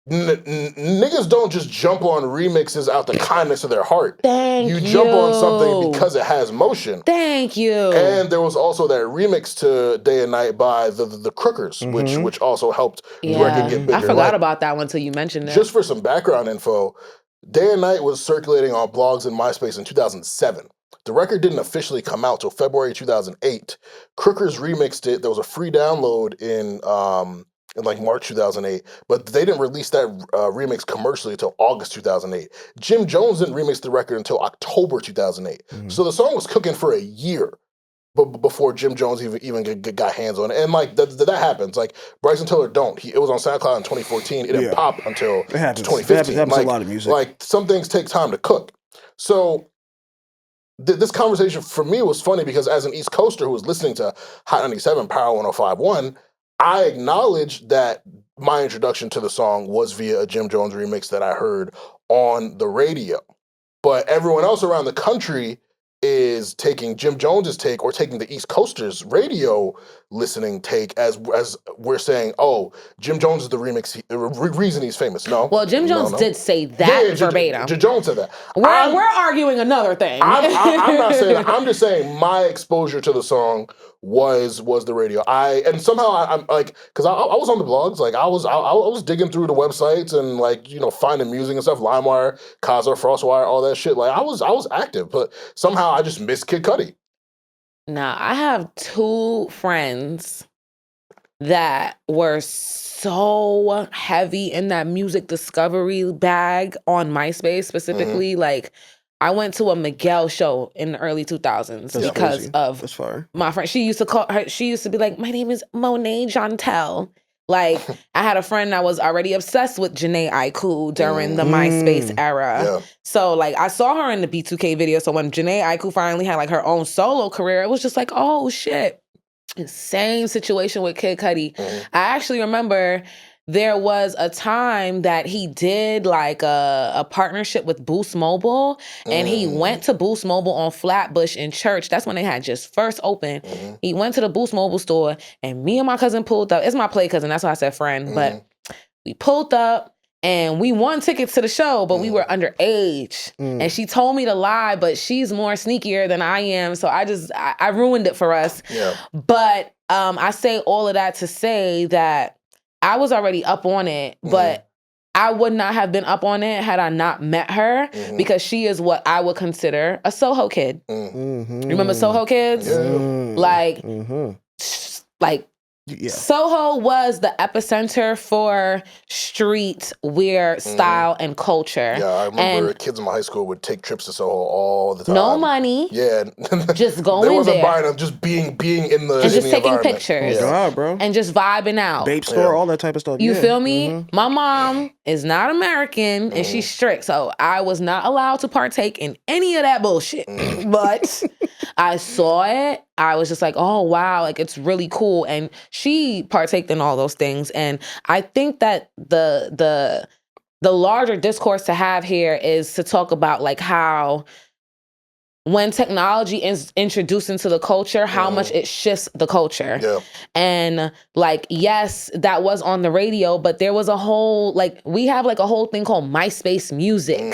niggas don't just jump on remixes out the kindness of their heart. You jump on something because it has motion. Thank you. And there was also that remix to Day and Night by the Crookers, which also helped the record get bigger. I forgot about that one until you mentioned it. Just for some background info, Day and Night was circulating on blogs and MySpace in 2007. The record didn't officially come out till February 2008. Crookers remixed it. There was a free download in like March 2008, but they didn't release that remix commercially until August 2008. Jim Jones didn't remix the record until October 2008. So the song was cooking for a year before Jim Jones even got hands on it. And like that happens. Like Bryson Tiller it was on SoundCloud in 2014. It didn't pop until 2015. It happens a lot of music. Like some things take time to cook. So this conversation for me was funny because as an East Coaster who was listening to Hot 97, Power 105.1, I acknowledged that my introduction to the song was via a Jim Jones remix that I heard on the radio. But everyone else around the country is taking Jim Jones's take or taking the East Coasters radio listening take as we're saying, oh, Jim Jones is the reason he's famous. No. Well, Jim Jones did say that verbatim. Jim Jones said that. We're arguing another thing. I'm not saying that. I'm just saying my exposure to the song was the radio. And somehow I'm like, because I was on the blogs, like I was digging through the websites and like, you know, finding music and stuff, LimeWire, Kazaa, FrostWire, all that shit. Like I was active, but somehow I just missed Kid Cudi. Now, I have two friends that were so heavy in that music discovery bag on MySpace specifically. Like, I went to a Miguel show in the early 2000s because of my friend. She used to be like, my name is Monet Jantel. Like, I had a friend that was already obsessed with Jhené Aiko during the MySpace era. Yeah. So, like, I saw her in the B2K video. So when Jhené Aiko finally had, like, her own solo career, it was just like, oh, shit. Same situation with Kid Cudi. I actually remember there was a time that he did like a partnership with Boost Mobile, and he went to Boost Mobile on Flatbush in Church. That's when they had just first opened. He went to the Boost Mobile store, and me and my cousin pulled up. It's my play cousin, that's why I said friend. But we pulled up, and we won tickets to the show, but we were underage. And she told me to lie, but she's more sneakier than I am, so I ruined it for us. Yeah. But I say all of that to say that I was already up on it, but I would not have been up on it had I not met her, because she is what I would consider a Soho kid. Remember Soho kids? Yeah. Soho was the epicenter for street wear style and culture. Yeah, I remember kids in my high school would take trips to Soho all the time. No money. Yeah. Just going there. They wasn't buying them, just being in the and just taking environment. pictures. Oh, God, bro. And just vibing out. Babe store, all that type of stuff. You feel me? My mom is not American and she's strict, so I was not allowed to partake in any of that bullshit. But I saw it. I was just like, oh, wow, like it's really cool. And she partaked in all those things. And I think that the larger discourse to have here is to talk about like how when technology is introduced into the culture, how much it shifts the culture. Yeah. And like, yes, that was on the radio, but there was a whole, like, we have like a whole thing called MySpace music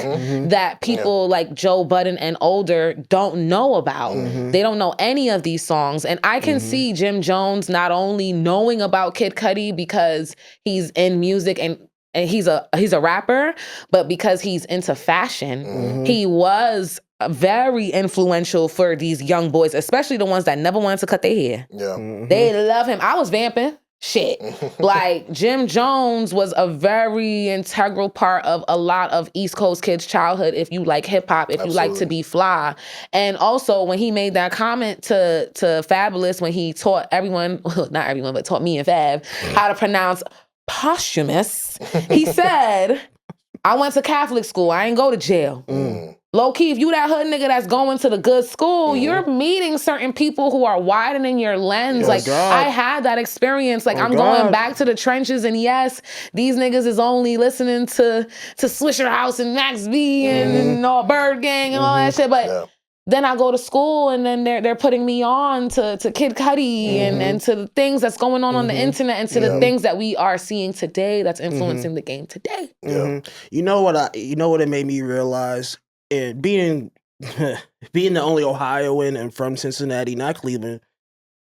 that people like Joe Budden and older don't know about. They don't know any of these songs. And I can see Jim Jones not only knowing about Kid Cudi because he's in music and he's a rapper, but because he's into fashion. He was very influential for these young boys, especially the ones that never wanted to cut their hair. Yeah. They love him. I was vamping. Shit. Like, Jim Jones was a very integral part of a lot of East Coast kids' childhood if you like hip-hop, if you like to be fly. And also, when he made that comment to Fabulous, when he taught everyone, not everyone, but taught me and Fab, how to pronounce posthumous, he said, I went to Catholic school. I ain't go to jail. Low-key, if you that hood nigga that's going to the good school, you're meeting certain people who are widening your lens. Like, I had that experience. Like, I'm going back to the trenches, and yes, these niggas is only listening to Swisher House and Max B and all Bird Gang and all that shit, but then I go to school, and then they're putting me on to Kid Cudi and to the things that's going on the internet and to the things that we are seeing today that's influencing the game today. You know what it made me realize? And being the only Ohioan and from Cincinnati, not Cleveland.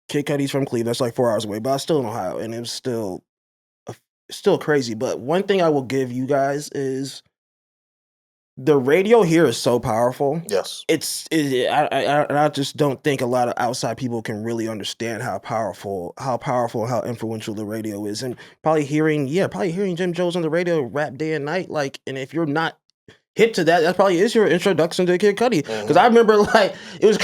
Kid Cudi's from Cleveland. That's like 4 hours away, but I was still in Ohio, and it was still crazy. But one thing I will give you guys is The radio here is so powerful. Yes. I just don't think a lot of outside people can really understand how powerful, how influential the radio is. And probably hearing Jim Jones on the radio rap day and night, like, and if you're not hip to that probably is your introduction to Kid Cudi. Because I remember, like, it was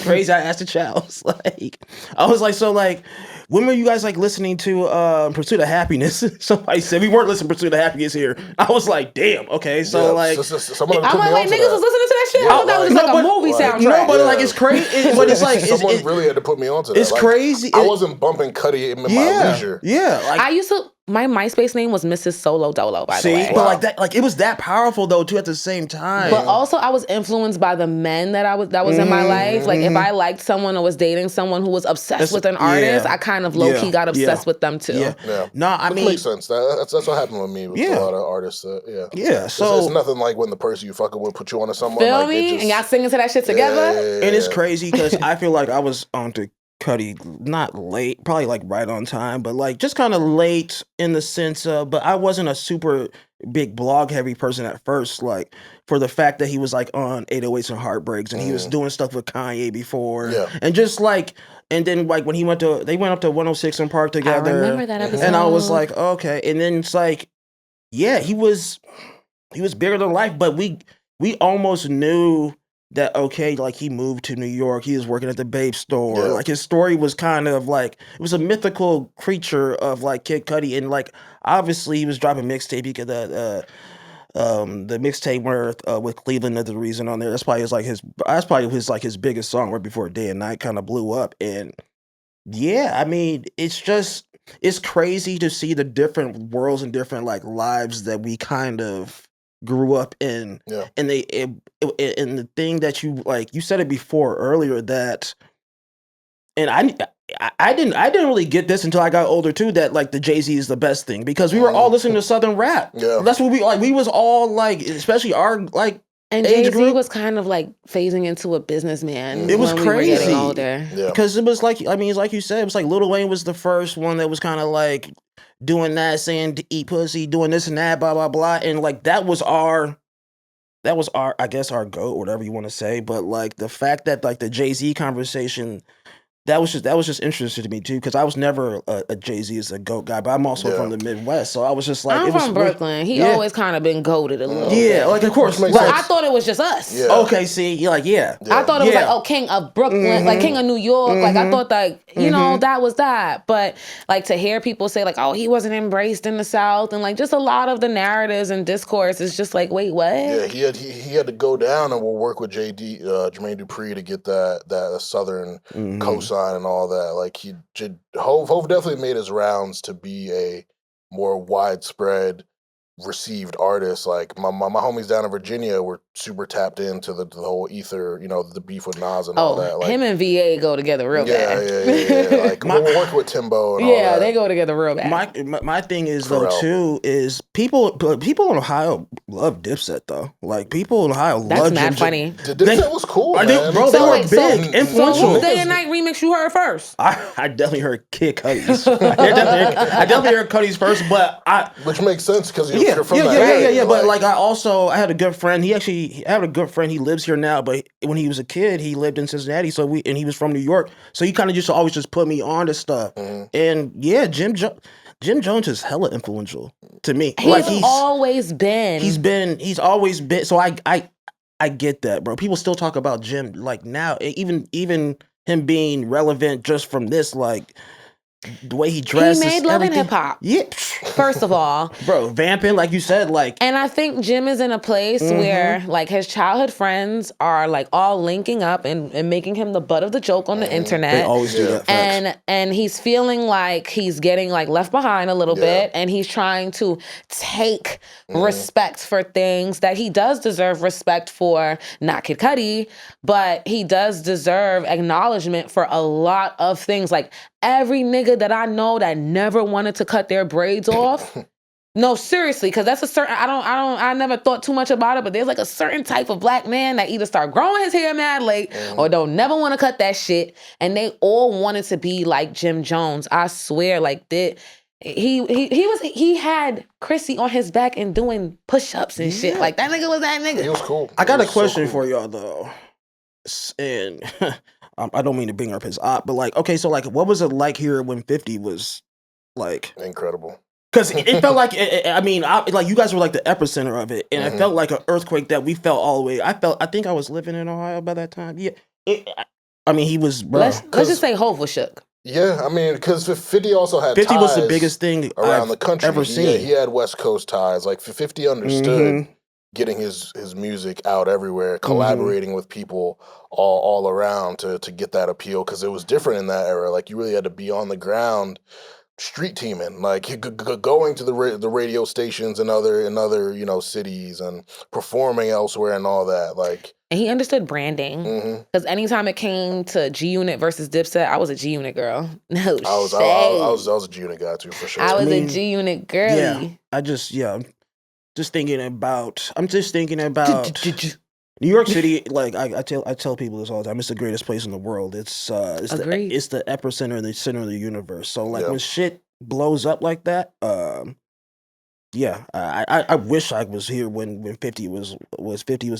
crazy. I asked the Charles, like, I was like, so, like, when were you guys, like, listening to Pursuit of Happiness? Somebody said we weren't listening to Pursuit of Happiness here. I was like, damn, okay, so, like, someone I'm like, wait, niggas was listening to that shit? I thought that was like a movie soundtrack. No, but like, it's crazy. But it's like, someone really had to put me onto that. It's crazy. I wasn't bumping Cudi in my leisure. Yeah, like, I used to. My MySpace name was Mrs. Solo Dolo, by the way. But like that, like it was that powerful though too at the same time. But also, I was influenced by the men that was in my life. Like if I liked someone or was dating someone who was obsessed with an artist, I kind of low key got obsessed with them too. Yeah. No, I mean, makes sense. That's what happened with me with a lot of artists. Yeah. So it's nothing like when the person you fucking with put you onto someone. Feel like, me? And y'all singing to that shit together. And it's crazy because I feel like I was onto Cudi not late, probably like right on time, but like just kind of late in the sense of, but I wasn't a super big blog heavy person at first, like for the fact that he was like on 808s and Heartbreaks and he was doing stuff with Kanye before and just like, and then like when they went up to 106 and Park together. I remember that episode. And I was like, okay. And then it's like, yeah, he was bigger than life, but we almost knew that, okay, like he moved to New York, he was working at the Babe store. Like his story was kind of like, it was a mythical creature of like Kid Cudi. And like, obviously he was dropping mixtape because the mixtape where with Cleveland is the reason on there. That's probably his biggest song right before Day and Night kind of blew up. And yeah, I mean, it's crazy to see the different worlds and different like lives that we kind of grew up in. And and the thing that you like, you said it before earlier that, and I didn't really get this until I got older too, that like the Jay-Z is the best thing because we were all listening to Southern rap. That's what we was all like, especially our like. And Jay-Z was kind of like phasing into a businessman. It was when crazy. We were getting older. Because it was like, I mean, it's like you said, it was like Lil Wayne was the first one that was kind of like doing that, saying to eat pussy, doing this and that, blah, blah, blah. And like, that was our, I guess our GOAT, whatever you want to say. But like the fact that like the Jay-Z conversation, that was just interesting to me too, because I was never a Jay-Z as a GOAT guy, but I'm also from the Midwest, so I was just like, I'm from Brooklyn. He always kind of been goated a little. Yeah, like of course. Like, I thought it was just us. Okay, see, you're like, I thought it was like, oh, King of Brooklyn, like King of New York. Like I thought like, you know, that was that. But like to hear people say like, oh, he wasn't embraced in the South, and like just a lot of the narratives and discourse is just like, wait, what? Yeah, he had to go down and we'll work with Jermaine Dupri to get that Southern cosign and all that. Like Hov definitely made his rounds to be a more widespread received artist. Like my homies down in Virginia were super tapped into the whole Ether, you know, the beef with Nas and all that. Like, him and VA go together real bad. Yeah. Like we're working with Timbo and all that. Yeah, they go together real bad. My thing is though too is people in Ohio love Dipset though. Like people in Ohio love That's funny. Dipset was cool, man. They were big, influential. So whose Day and Night remix you heard first? I definitely heard Kid Cudi's. I definitely heard Cudi's first, but which makes sense because you're from that area. Yeah. But like I had a good friend. He lives here now, but when he was a kid, he lived in Cincinnati. And he was from New York, so he kind of just always just put me on to stuff. And yeah, Jim Jones is hella influential to me. He's always been. He's always been. So I get that, bro. People still talk about Jim like now, even him being relevant just from this, like the way he dresses. He made Love and Hip Hop. Yeah. First of all, bro, vamping like you said, like. And I think Jim is in a place where like his childhood friends are like all linking up and making him the butt of the joke on the internet. They always do that. And he's feeling like he's getting like left behind a little bit, and he's trying to take respect for things that he does deserve respect for. Not Kid Cudi, but he does deserve acknowledgement for a lot of things. Like every nigga that I know that never wanted to cut their braids off. No, seriously, because that's a certain, I never thought too much about it, but there's like a certain type of black man that either start growing his hair mad late or don't never want to cut that shit. And they all wanted to be like Jim Jones. I swear, like that. He had Chrissy on his back and doing push-ups and shit. Like that nigga was that nigga. He was cool. I got a question for y'all though. And I don't mean to bring up his op, but like, okay, so like, what was it like here when 50 was like incredible? Because it felt like, like you guys were like the epicenter of it, and it felt like an earthquake that we felt all the way. I think I was living in Ohio by that time. Yeah, he was. Bro, let's just say Hov was shook. Yeah, I mean, because 50 also had 50 ties was the biggest thing around the country. Ever seen. He had West Coast ties. Like 50 understood getting his music out everywhere, collaborating with people all around to get that appeal, because it was different in that era. Like you really had to be on the ground, street teaming, like going to the radio stations in other cities and performing elsewhere and all that. Like, and he understood branding, because anytime it came to G Unit versus Dipset, I was a G Unit girl. No, I was a G Unit guy too, for sure. I was a G Unit girlie. Yeah, I'm just thinking about New York City. Like I tell people this all the time. It's the greatest place in the world. It's the epicenter and the center of the universe. So like when shit blows up like that, I wish I was here when 50 was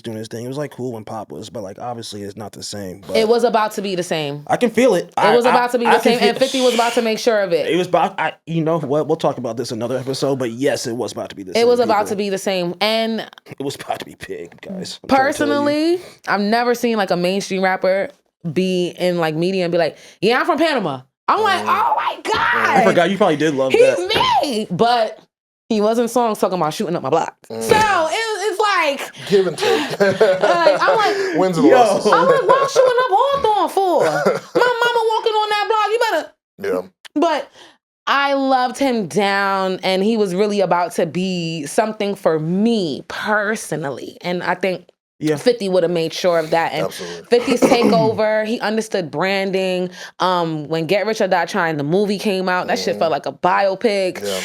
doing his thing. It was like cool when Pop was, but like obviously it's not the same. But it was about to be the same. I can feel it. It was about to be the same, and 50 was about to make sure of it. It was about. You know what? We'll talk about this another episode. But yes, it was about to be the same. It was about to be the same, and it was about to be big, guys. Personally, I've never seen like a mainstream rapper be in like media and be like, "Yeah, I'm from Panama." I'm like, "Oh my god!" I forgot you probably did love that. He's me, but he wasn't songs talking about shooting up my block. So it's like give and take. I'm like, wins and losses. I'm like, what shooting up Hawthorne for? My mama walking on that block. You better. Yeah. But I loved him down, and he was really about to be something for me personally, and I think 50 would have made sure of that. And absolutely. 50's takeover, he understood branding. When Get Rich or Die Trying, the movie came out, that shit felt like a biopic. Yeah.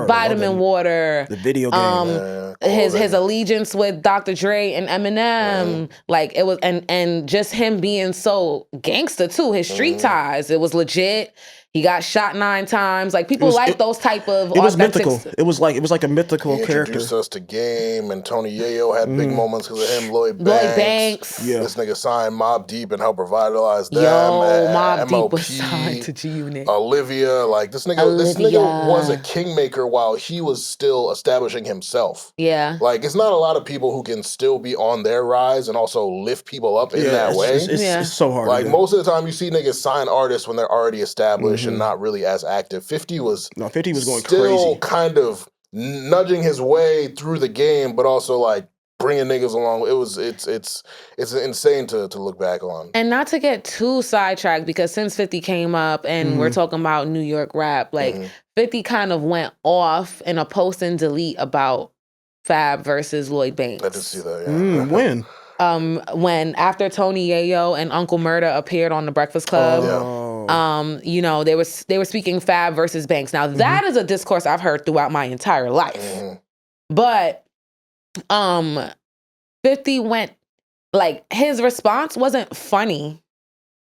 Vitamin Water. The video game. His allegiance with Dr. Dre and Eminem. Like it was, and just him being so gangster too, his street ties, it was legit. He got shot 9 times. Like people like those type of. It was mythical. It was like a mythical character. He introduced us to Game, and Tony Yayo had big moments because of him. Lloyd Banks. Yeah. This nigga signed Mobb Deep and helped revitalize them. Mobb MLP, Deep was signed to G Unit. Olivia, like this nigga was a kingmaker while he was still establishing himself. Yeah. Like it's not a lot of people who can still be on their rise and also lift people up in that way. It's so hard. Like most of the time, you see niggas sign artists when they're already established and not really as active. 50 was going still crazy. Kind of nudging his way through the game, but also like bringing niggas along. It's insane to look back on. And not to get too sidetracked, because since 50 came up and we're talking about New York rap, like 50 kind of went off in a post and delete about Fab versus Lloyd Banks. I did see that. Yeah. When? When after Tony Yayo and Uncle Murda appeared on The Breakfast Club, they were speaking Fab versus Banks. Now that is a discourse I've heard throughout my entire life, but 50 went, like, his response wasn't funny.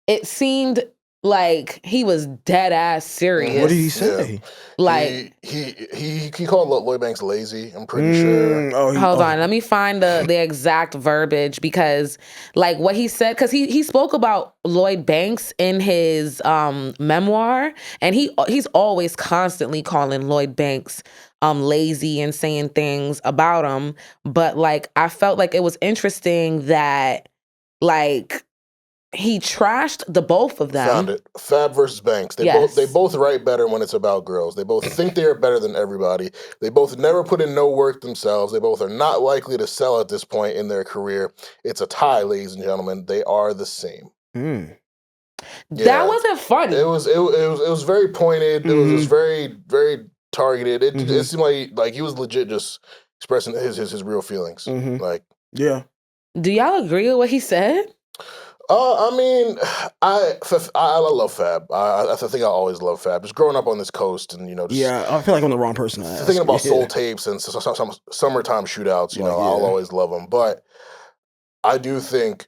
It seemed like he was dead ass serious. What did he say? Yeah. Like he called Lloyd Banks lazy. I'm pretty sure. Hold on, let me find the exact verbiage, because like what he said, because he spoke about Lloyd Banks in his memoir, and he's always constantly calling Lloyd Banks lazy and saying things about him. But like I felt like it was interesting that like he trashed the both of them. Found it. Fab versus Banks. They both write better when it's about girls. They both think they're better than everybody. They both never put in no work themselves. They both are not likely to sell at this point in their career. It's a tie, ladies and gentlemen. They are the same. Yeah. That wasn't funny. It was very pointed. It was just very, very targeted. It seemed like he was legit just expressing his real feelings. Like, yeah. Do y'all agree with what he said? I mean, I love Fab. I think I always love Fab. Just growing up on this coast, and I feel like I'm the wrong person to ask. Thinking about soul tapes and some summertime shootouts. I'll always love them. But I do think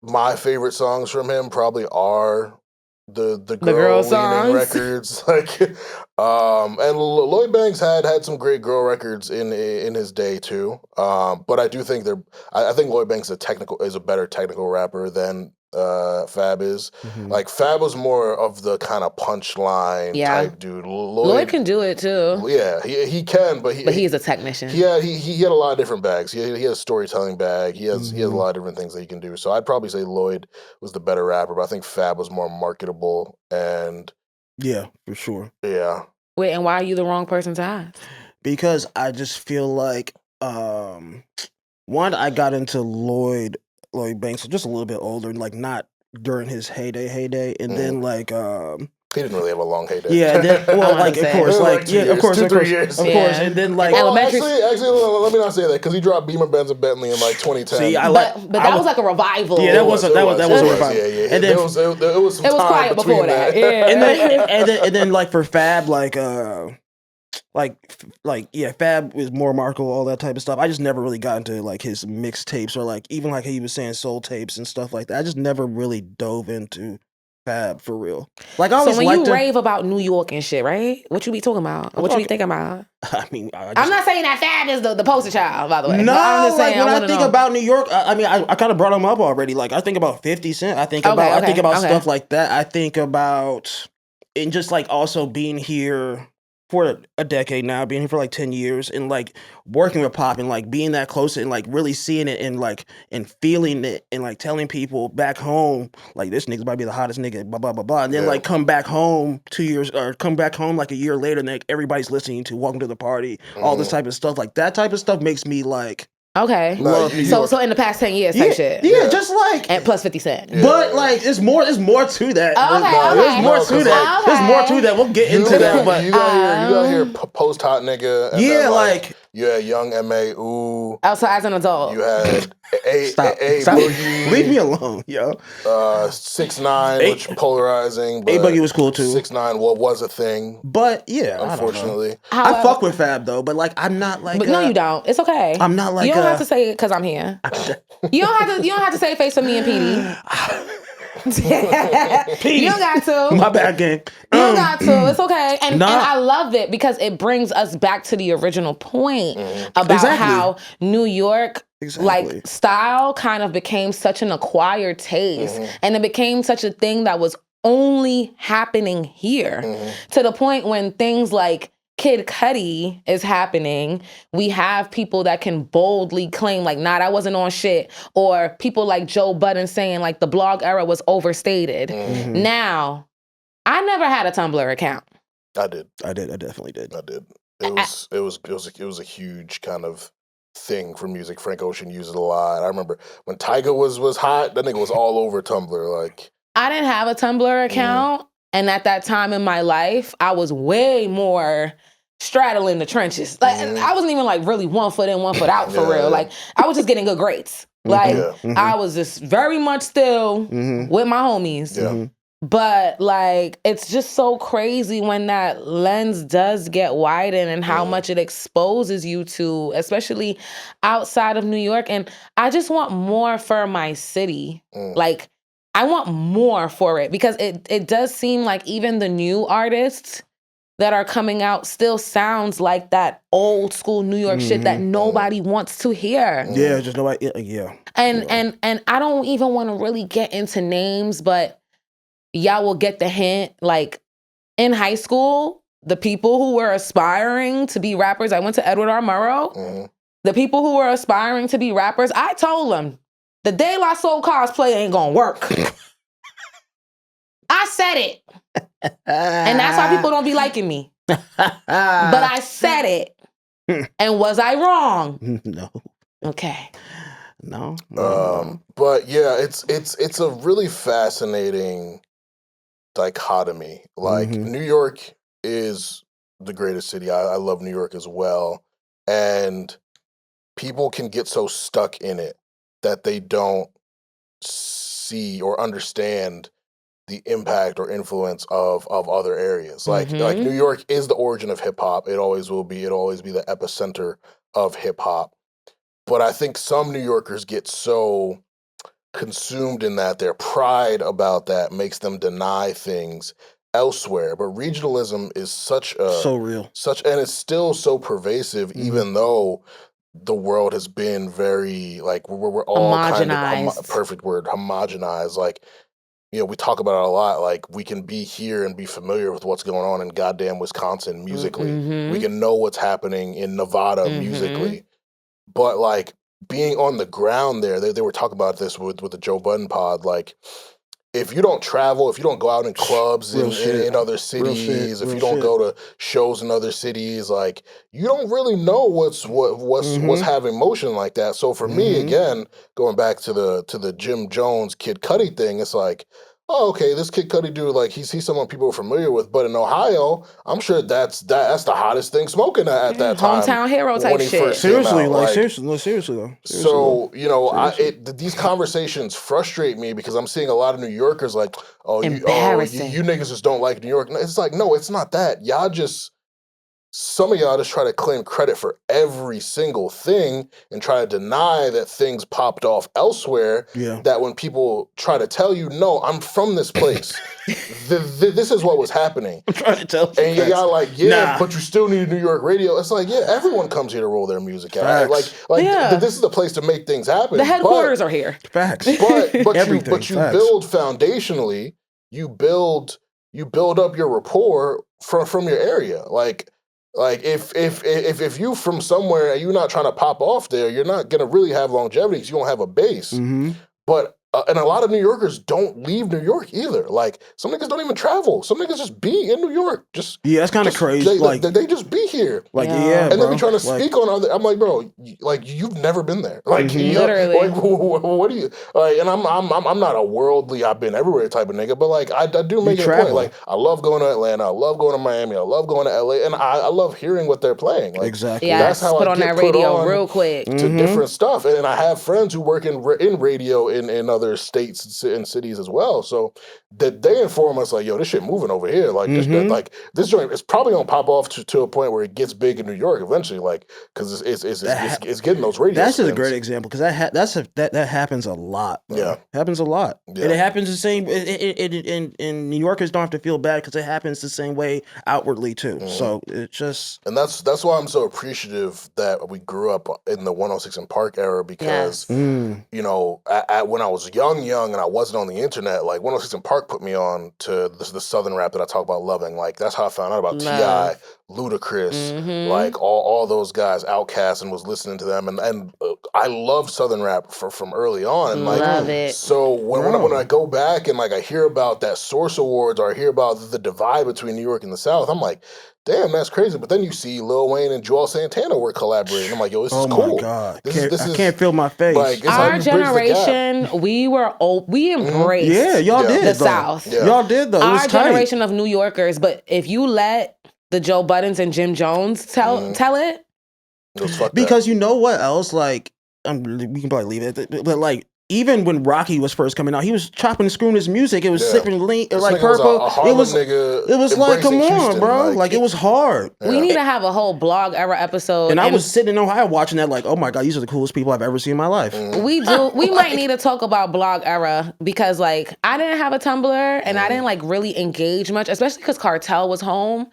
my favorite songs from him probably are the girl girl leaning songs. records, like, and Lloyd Banks had some great girl records in his day too. But I do think I think Lloyd Banks is a better technical rapper than Fab is. Like Fab was more of the kind of punchline type dude. Lloyd can do it too. Yeah, he can, but he's a technician. He had a lot of different bags. He had a storytelling bag. He has a lot of different things that he can do. So I'd probably say Lloyd was the better rapper, but I think Fab was more marketable and yeah, for sure. Yeah. Wait, and why are you the wrong person to ask? Because I just feel like one, I got into Lloyd Banks just a little bit older, like not during his heyday, and then like he didn't really have a long heyday. Yeah, and then, well, like of course, like yeah, of course, 3 years, of course, and then like actually, let me not say that because he dropped Beamer, Benz, and Bentley in like 2010. See, but that was like a revival. Yeah, that was a revival. Yeah. And then it was some time quiet before that. Yeah, and then like for Fab, yeah, Fab was more marketable, all that type of stuff. I just never really got into like his mixtapes or like even like he was saying soul tapes and stuff like that. I just never really dove into Fab for real. Like I always so when you rave about New York and shit, right? What you be talking about? What you be thinking about? I mean, I'm not saying that Fab is the poster child, by the way. No, I'm just like saying, when I think about New York, I mean, I kind of brought him up already. Like I think about 50 Cent. I think about stuff like that. I think about and just like also being here for a decade now, being here for like 10 years and like working with pop and like being that close and like really seeing it and like and feeling it and like telling people back home like this nigga's about to be the hottest nigga, blah blah blah blah, and then like come back home 2 years or come back home like a year later and like everybody's listening to Welcome to the Party, all this type of stuff. Like that type of stuff makes me like okay. So in the past 10 years type shit. Yeah, just like and plus 50 Cent. But like there's more to that. There's more to that. Okay. There's more to that. We'll get into that. But you got here post hot nigga. And yeah, then, like you had Young M.A. Ooh. Also as an adult. You had Stop. Boogie. Leave me alone, yo. 6ix9ine, which polarizing. A Boogie was cool too. 6ix9ine was a thing. But yeah, unfortunately, I fuck with Fab though. But like, I'm not like. But no, you don't. It's okay. I'm not like. You don't have to say it because I'm here. You don't have to say face for me and Petey. You don't got to. My bad game. You don't got to. It's okay. And I love it because it brings us back to the original point about how New York like style kind of became such an acquired taste. And it became such a thing that was only happening here. To the point when things like Kid Cudi is happening, we have people that can boldly claim like, nah, that wasn't on shit. Or people like Joe Budden saying like the blog era was overstated. Now, I never had a Tumblr account. I did. I definitely did. I did. It was a huge kind of thing for music. Frank Ocean used it a lot. I remember when Tyga was hot, that nigga was all over Tumblr. Like I didn't have a Tumblr account. And at that time in my life, I was way more straddling the trenches. Like I wasn't even like really 1 foot in, 1 foot out for real. Like I was just getting good grades. Like I was just very much still with my homies. But like it's just so crazy when that lens does get widened and how much it exposes you to, especially outside of New York. And I just want more for my city. Like I want more for it because it does seem like even the new artists that are coming out still sounds like that old school New York shit that nobody wants to hear. Yeah, just nobody. Yeah. And I don't even want to really get into names, but y'all will get the hint. Like in high school, the people who were aspiring to be rappers, I went to Edward R. Murrow. The people who were aspiring to be rappers, I told them, the De La Soul cosplay ain't gonna work. I said it. And that's why people don't be liking me. But I said it. And was I wrong? No. Okay. No. But yeah, it's a really fascinating dichotomy. Like New York is the greatest city. I love New York as well. And people can get so stuck in it that they don't see or understand the impact or influence of other areas. Like New York is the origin of hip hop. It always will be. It'll always be the epicenter of hip hop. But I think some New Yorkers get so consumed in that. Their pride about that makes them deny things elsewhere. But regionalism is so real, and it's still so pervasive, even though the world has been very like we're all kind of perfect word, homogenized. Like, you know, we talk about it a lot. Like, we can be here and be familiar with what's going on in goddamn Wisconsin musically. We can know what's happening in Nevada musically. But like being on the ground there, they were talking about this with the Joe Budden pod. Like, if you don't travel, if you don't go out in clubs in other cities, if you don't go to shows in other cities, like, you don't really know what's having motion like that. So for me, again, going back to the Jim Jones Kid Cudi thing, it's like, oh, okay, this Kid Cudi dude, like, he's someone people are familiar with, but in Ohio, I'm sure that's the hottest thing smoking at that time. Hometown hero type shit. Seriously, seriously though. So, you know, these conversations frustrate me because I'm seeing a lot of New Yorkers like, you niggas just don't like New York. It's like, no, it's not that. Some of y'all just try to claim credit for every single thing and try to deny that things popped off elsewhere. Yeah. That when people try to tell you, no, I'm from this place. This is what was happening. I'm trying to tell you. And y'all like, but you still need New York radio. It's like, yeah, everyone comes here to roll their music out. This is the place to make things happen. The headquarters are here. Facts. But you build foundationally, you build up your rapport from your area. Like if you from somewhere and you're not trying to pop off there, you're not gonna really have longevity because you don't have a base. But and a lot of New Yorkers don't leave New York either. Like, some niggas don't even travel. Some niggas just be in New York. That's kind of crazy. They just be here. And then we trying to speak on other. I'm like, bro, like, you've never been there. Like, literally. Like, what do you like? And I'm not a worldly, I've been everywhere type of nigga, but like, I do make it a point. Like, I love going to Atlanta. I love going to Miami. I love going to LA, and I love hearing what they're playing. Like, exactly. Yes, that's how put I on get that radio real quick to different stuff. And I have friends who work in radio in other states and cities as well. So that they inform us like, yo, this shit moving over here. Like, this joint is probably gonna pop off to a point where it gets big in New York eventually. Like, because it's getting those radio. That's spins. a great example because that happens a lot. Bro. Yeah, happens a lot, yeah. And it happens the same. And New Yorkers don't have to feel bad because it happens the same way outwardly too. So it just and that's why I'm so appreciative that we grew up in the 106 and Park era because you know, when I was young and I wasn't on the internet, like 106 and Park put me on to the Southern rap that I talk about loving. Like, that's how I found out about T.I., Ludacris, like all those guys, Outkast, and was listening to them. And I love Southern rap from early on. And like, love it. So when I go back and like I hear about that Source Awards or I hear about the divide between New York and the South, I'm like, damn, that's crazy. But then you see Lil Wayne and Joel Santana were collaborating. I'm like, yo, this is cool. Oh my God. I can't feel my face. Like, our generation, we embraced y'all did the though. South. Yeah. Y'all did though. Our generation of New Yorkers, but if you let the Joe Buddens and Jim Jones tell it. Because you know what else? Like, we can probably leave it, but like, even when Rocky was first coming out, he was chopping and screwing his music. It was sipping like purple. It was like, come on, Houston, bro. Like, it was hard. Yeah. We need to have a whole blog era episode. And I was sitting in Ohio watching that, like, oh my God, these are the coolest people I've ever seen in my life. We might need to talk about blog era because, like, I didn't have a Tumblr and I didn't like really engage much, especially because Cartel was home.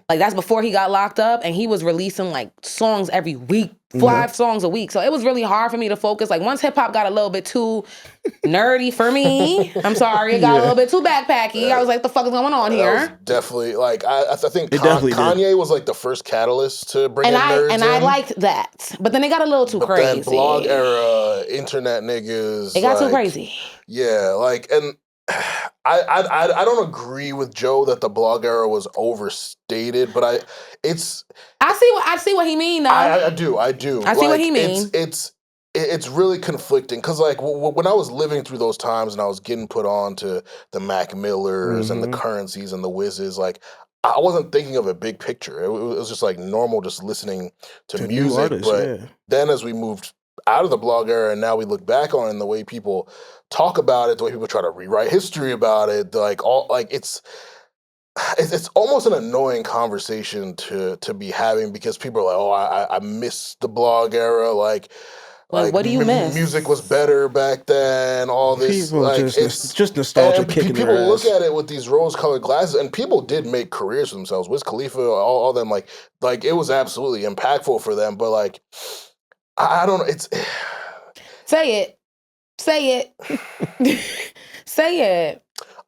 Like, that's before he got locked up, and he was releasing like songs every week. 5 songs a week. So it was really hard for me to focus. Like, once hip hop got a little bit too nerdy for me, I'm sorry, it got a little bit too backpacky. I was like, the fuck is going on here? That was definitely, like, I think Kanye was like the first catalyst to bring in nerds and I liked that. But then it got a little too crazy. Then blog era, internet niggas. It got too crazy. Yeah, like, and I don't agree with Joe that the blog era was overstated, but I see what he mean though. I do. I see what he mean. It's really conflicting because like when I was living through those times and I was getting put on to the Mac Millers and the Currencies and the Whizzes, like I wasn't thinking of a big picture. It was just like normal, just listening to music. Artists, but then as we moved out of the blog era and now we look back on it and the way people talk about it, the way people try to rewrite history about it, it's almost an annoying conversation to be having because people are like, oh, I miss the blog era. Like Like, what do you miss? Music was better back then. All this, people like, just nostalgia kicking people their look ass. at it with these rose-colored glasses, and people did make careers for themselves. Wiz Khalifa, all them, like it was absolutely impactful for them. But like, I don't know. It's say it, say it.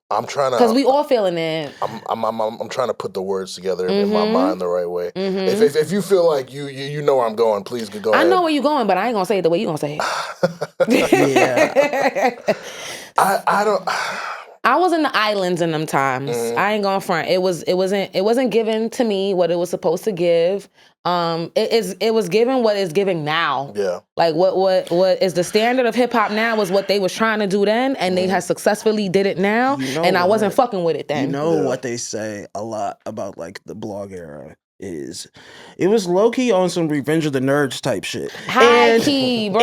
I'm trying to, because we all feeling it. I'm trying to put the words together in my mind the right way. If you feel like you know where I'm going, please go ahead. I know where you're going, but I ain't gonna say it the way you gonna say it. Yeah. I don't. I was in the islands in them times. I ain't going front. It wasn't given to me what it was supposed to give. It was given what is giving now. Yeah. Like what is the standard of hip hop now was what they was trying to do then, and they had successfully did it now, and I wasn't fucking with it then. You know what they say a lot about like the blog era is it was low key on some Revenge of the Nerds type shit. High key, bro.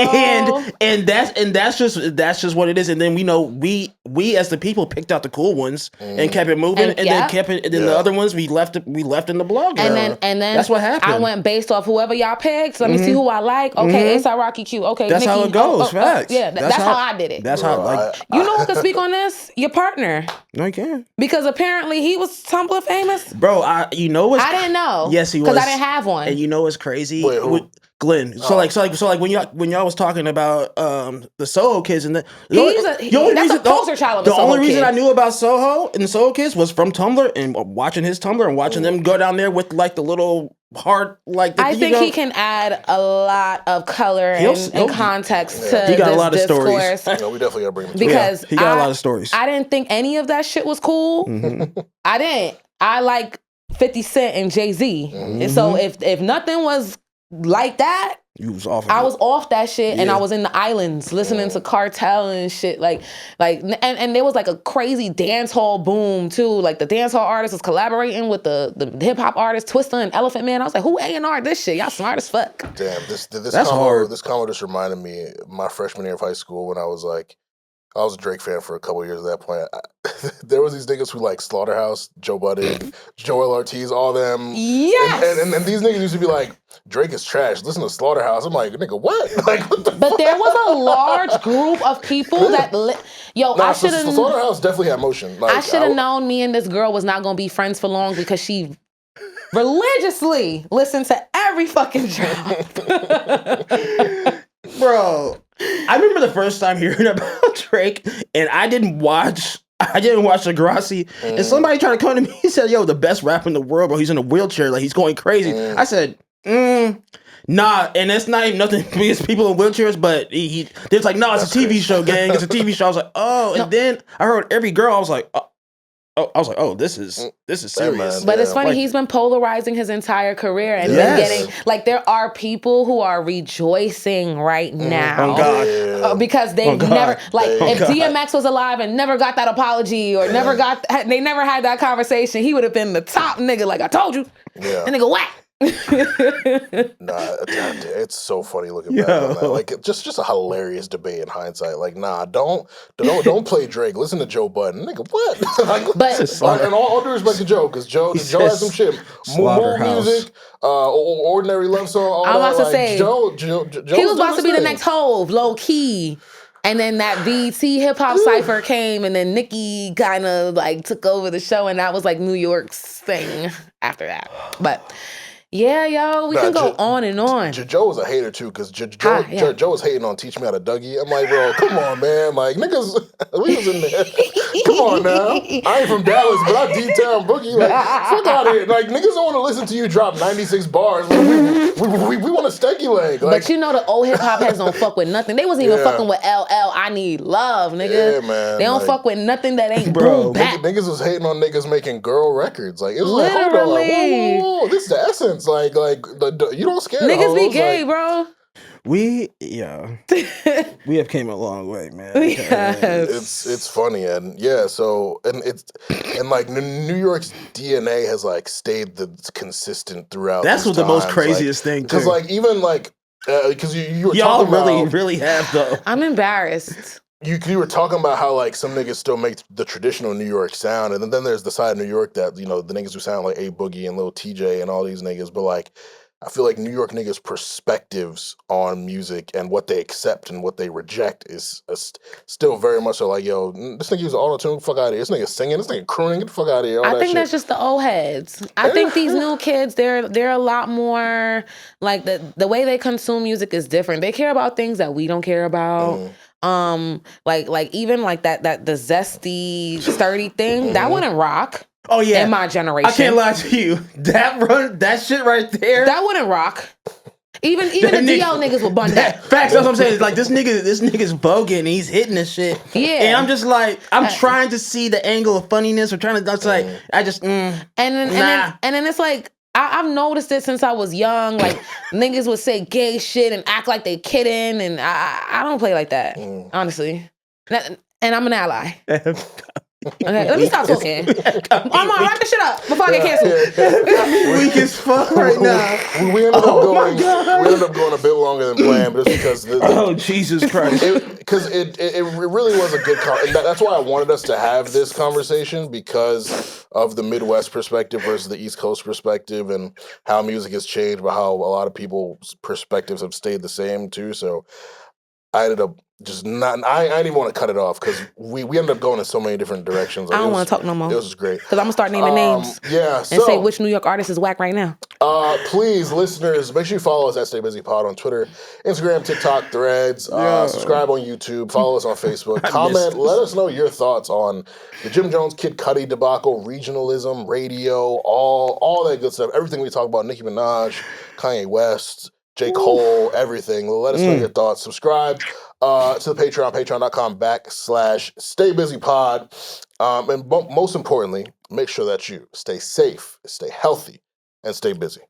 And that's just what it is. And then we as the people picked out the cool ones and kept it moving, and then kept it. And then the other ones we left in the blog era. And then that's what happened. I went based off whoever y'all picked. So let me see who I like. Okay, A$AP Rocky Q. Okay, that's Nicki. how it goes. Facts. Yeah, that's how I did it. That's how like you know who can speak on this? Your partner. No, you can't. Because apparently he was Tumblr famous. Bro, I didn't know. Yes, he was. Because I didn't have one. And you know what's crazy? Wait, who? Glenn. So like when y'all was talking about the Soho Kids and that's a poster child of the Soho Kids. Reason I knew about Soho and the Soho Kids was from Tumblr and watching his Tumblr and watching them go down there with like the little heart like. I think he can add a lot of color and context to he got this a lot of discourse. stories. No, we definitely gotta bring him. Because he got a lot of stories. I didn't think any of that shit was cool. I didn't. I like 50 Cent and Jay-Z. And so if nothing was like that, you was off. I was off that shit, and I was in the islands listening to Cartel and shit. And there was like a crazy dance hall boom too. Like the dance hall artist was collaborating with the hip hop artist Twista and Elephant Man. I was like, who A&R this shit? Y'all smart as fuck. Damn, this That's hard. This combo just reminded me my freshman year of high school when I was a Drake fan for a couple of years at that point. There was these niggas who like Slaughterhouse, Joe Budden, Joel Ortiz, all them. Yes. And these niggas used to be like, Drake is trash. Listen to Slaughterhouse. I'm like, nigga, what? Like, what the fuck? There was a large group of people that I should have. Slaughterhouse definitely had motion. Like, I should have known me and this girl was not gonna be friends for long because she religiously listened to every fucking drop. Bro, I remember the first time hearing about Drake, and I didn't watch Degrassi, and somebody tried to come to me and said, yo, the best rapper in the world, bro, he's in a wheelchair, like he's going crazy. I said, nah, and it's not even nothing against people in wheelchairs, but they was like, no, it's a TV show, gang, it's a TV show. I was like, oh, and then I heard every girl, I was like, this is serious. But it's funny, he's been polarizing his entire career and been getting there are people who are rejoicing right now. Oh God. Because they've never if DMX was alive and never got that apology or they never had that conversation, he would have been the top nigga. Like I told you, the nigga whack. Nah, it's so funny looking back on that. Like just a hilarious debate in hindsight. Like, nah, don't play Drake. Listen to Joe Budden, nigga. What? And all due respect to Joe, because Joe has some shit. More music, Ordinary Love Song. I'm about to say, Joe he was about to be the next Hove, low key. And then that BET hip hop cypher came, and then Nicki kind of took over the show, and that was New York's thing after that. But. Yeah, yo, we can go on and on. Joe was a hater too, because Joe was hating on Teach Me How to Dougie. I'm like, bro, come on, man. Like, niggas, we was in there. Come on now. I ain't from Dallas, but I D-Town Boogie. Like, fuck out of here. Like, niggas don't want to listen to you drop 96 bars. Like, we want a steaky leg. Like, but you know the old hip hop heads don't fuck with nothing. They wasn't even fucking with LL. I Need Love, nigga. Yeah, man. They don't fuck with nothing that ain't boom bap. Niggas was hating on niggas making girl records. Like, it was like, hold on, like, whoa, this is the essence. Like you don't scare niggas be gay, bro. We have came a long way, man. Yes. It's funny and New York's DNA has stayed consistent throughout. That's what the most craziest thing too. Because even because you were y'all talking really have though. I'm embarrassed. You were talking about how some niggas still make the traditional New York sound, and then there's the side of New York that the niggas who sound like A Boogie and Lil TJ and all these niggas, but I feel like New York niggas' perspectives on music and what they accept and what they reject is still very much so like, yo, this nigga use auto-tune, fuck out of here. This nigga singing, this nigga crooning, get the fuck out of here. I think that's just the old heads. I think these new kids, they're a lot more like the way they consume music is different. They care about things that we don't care about. Like even like that the zesty, sturdy thing, that wouldn't rock. Oh yeah, in my generation. I can't lie to you. That shit right there. That wouldn't rock. Even the DL niggas would bun that. Facts. That's what I'm saying. It's like this nigga's voguing and he's hitting this shit. Yeah. And I'm just like, I'm trying to see the angle of funniness. I'm trying to. That's like, I just. And then it's like I've noticed it since I was young. Like niggas would say gay shit and act like they kidding, and I don't play like that, honestly. And I'm an ally. Okay, let me stop talking. Armon, wrap this shit up before I get canceled. Weak as fuck right now. We ended up going a bit longer than planned, but it's because Jesus Christ! Because it really was a good and that's why I wanted us to have this conversation, because of the Midwest perspective versus the East Coast perspective, and how music has changed, but how a lot of people's perspectives have stayed the same too. So I ended up just not. I didn't even want to cut it off because we ended up going in so many different directions. Like, I don't want to talk no more. It was just great because I'm gonna start naming names. Yeah, and say which New York artist is whack right now. Please, listeners, make sure you follow us at Stay Busy Pod on Twitter, Instagram, TikTok, Threads. Subscribe on YouTube. Follow us on Facebook. Comment. Let us know your thoughts on the Jim Jones Kid Cudi debacle, regionalism, radio, all that good stuff. Everything we talk about: Nicki Minaj, Kanye West, J. Cole, everything. Let us know your thoughts. Subscribe to the Patreon, patreon.com/StayBusyPod. And most importantly, make sure that you stay safe, stay healthy, and stay busy.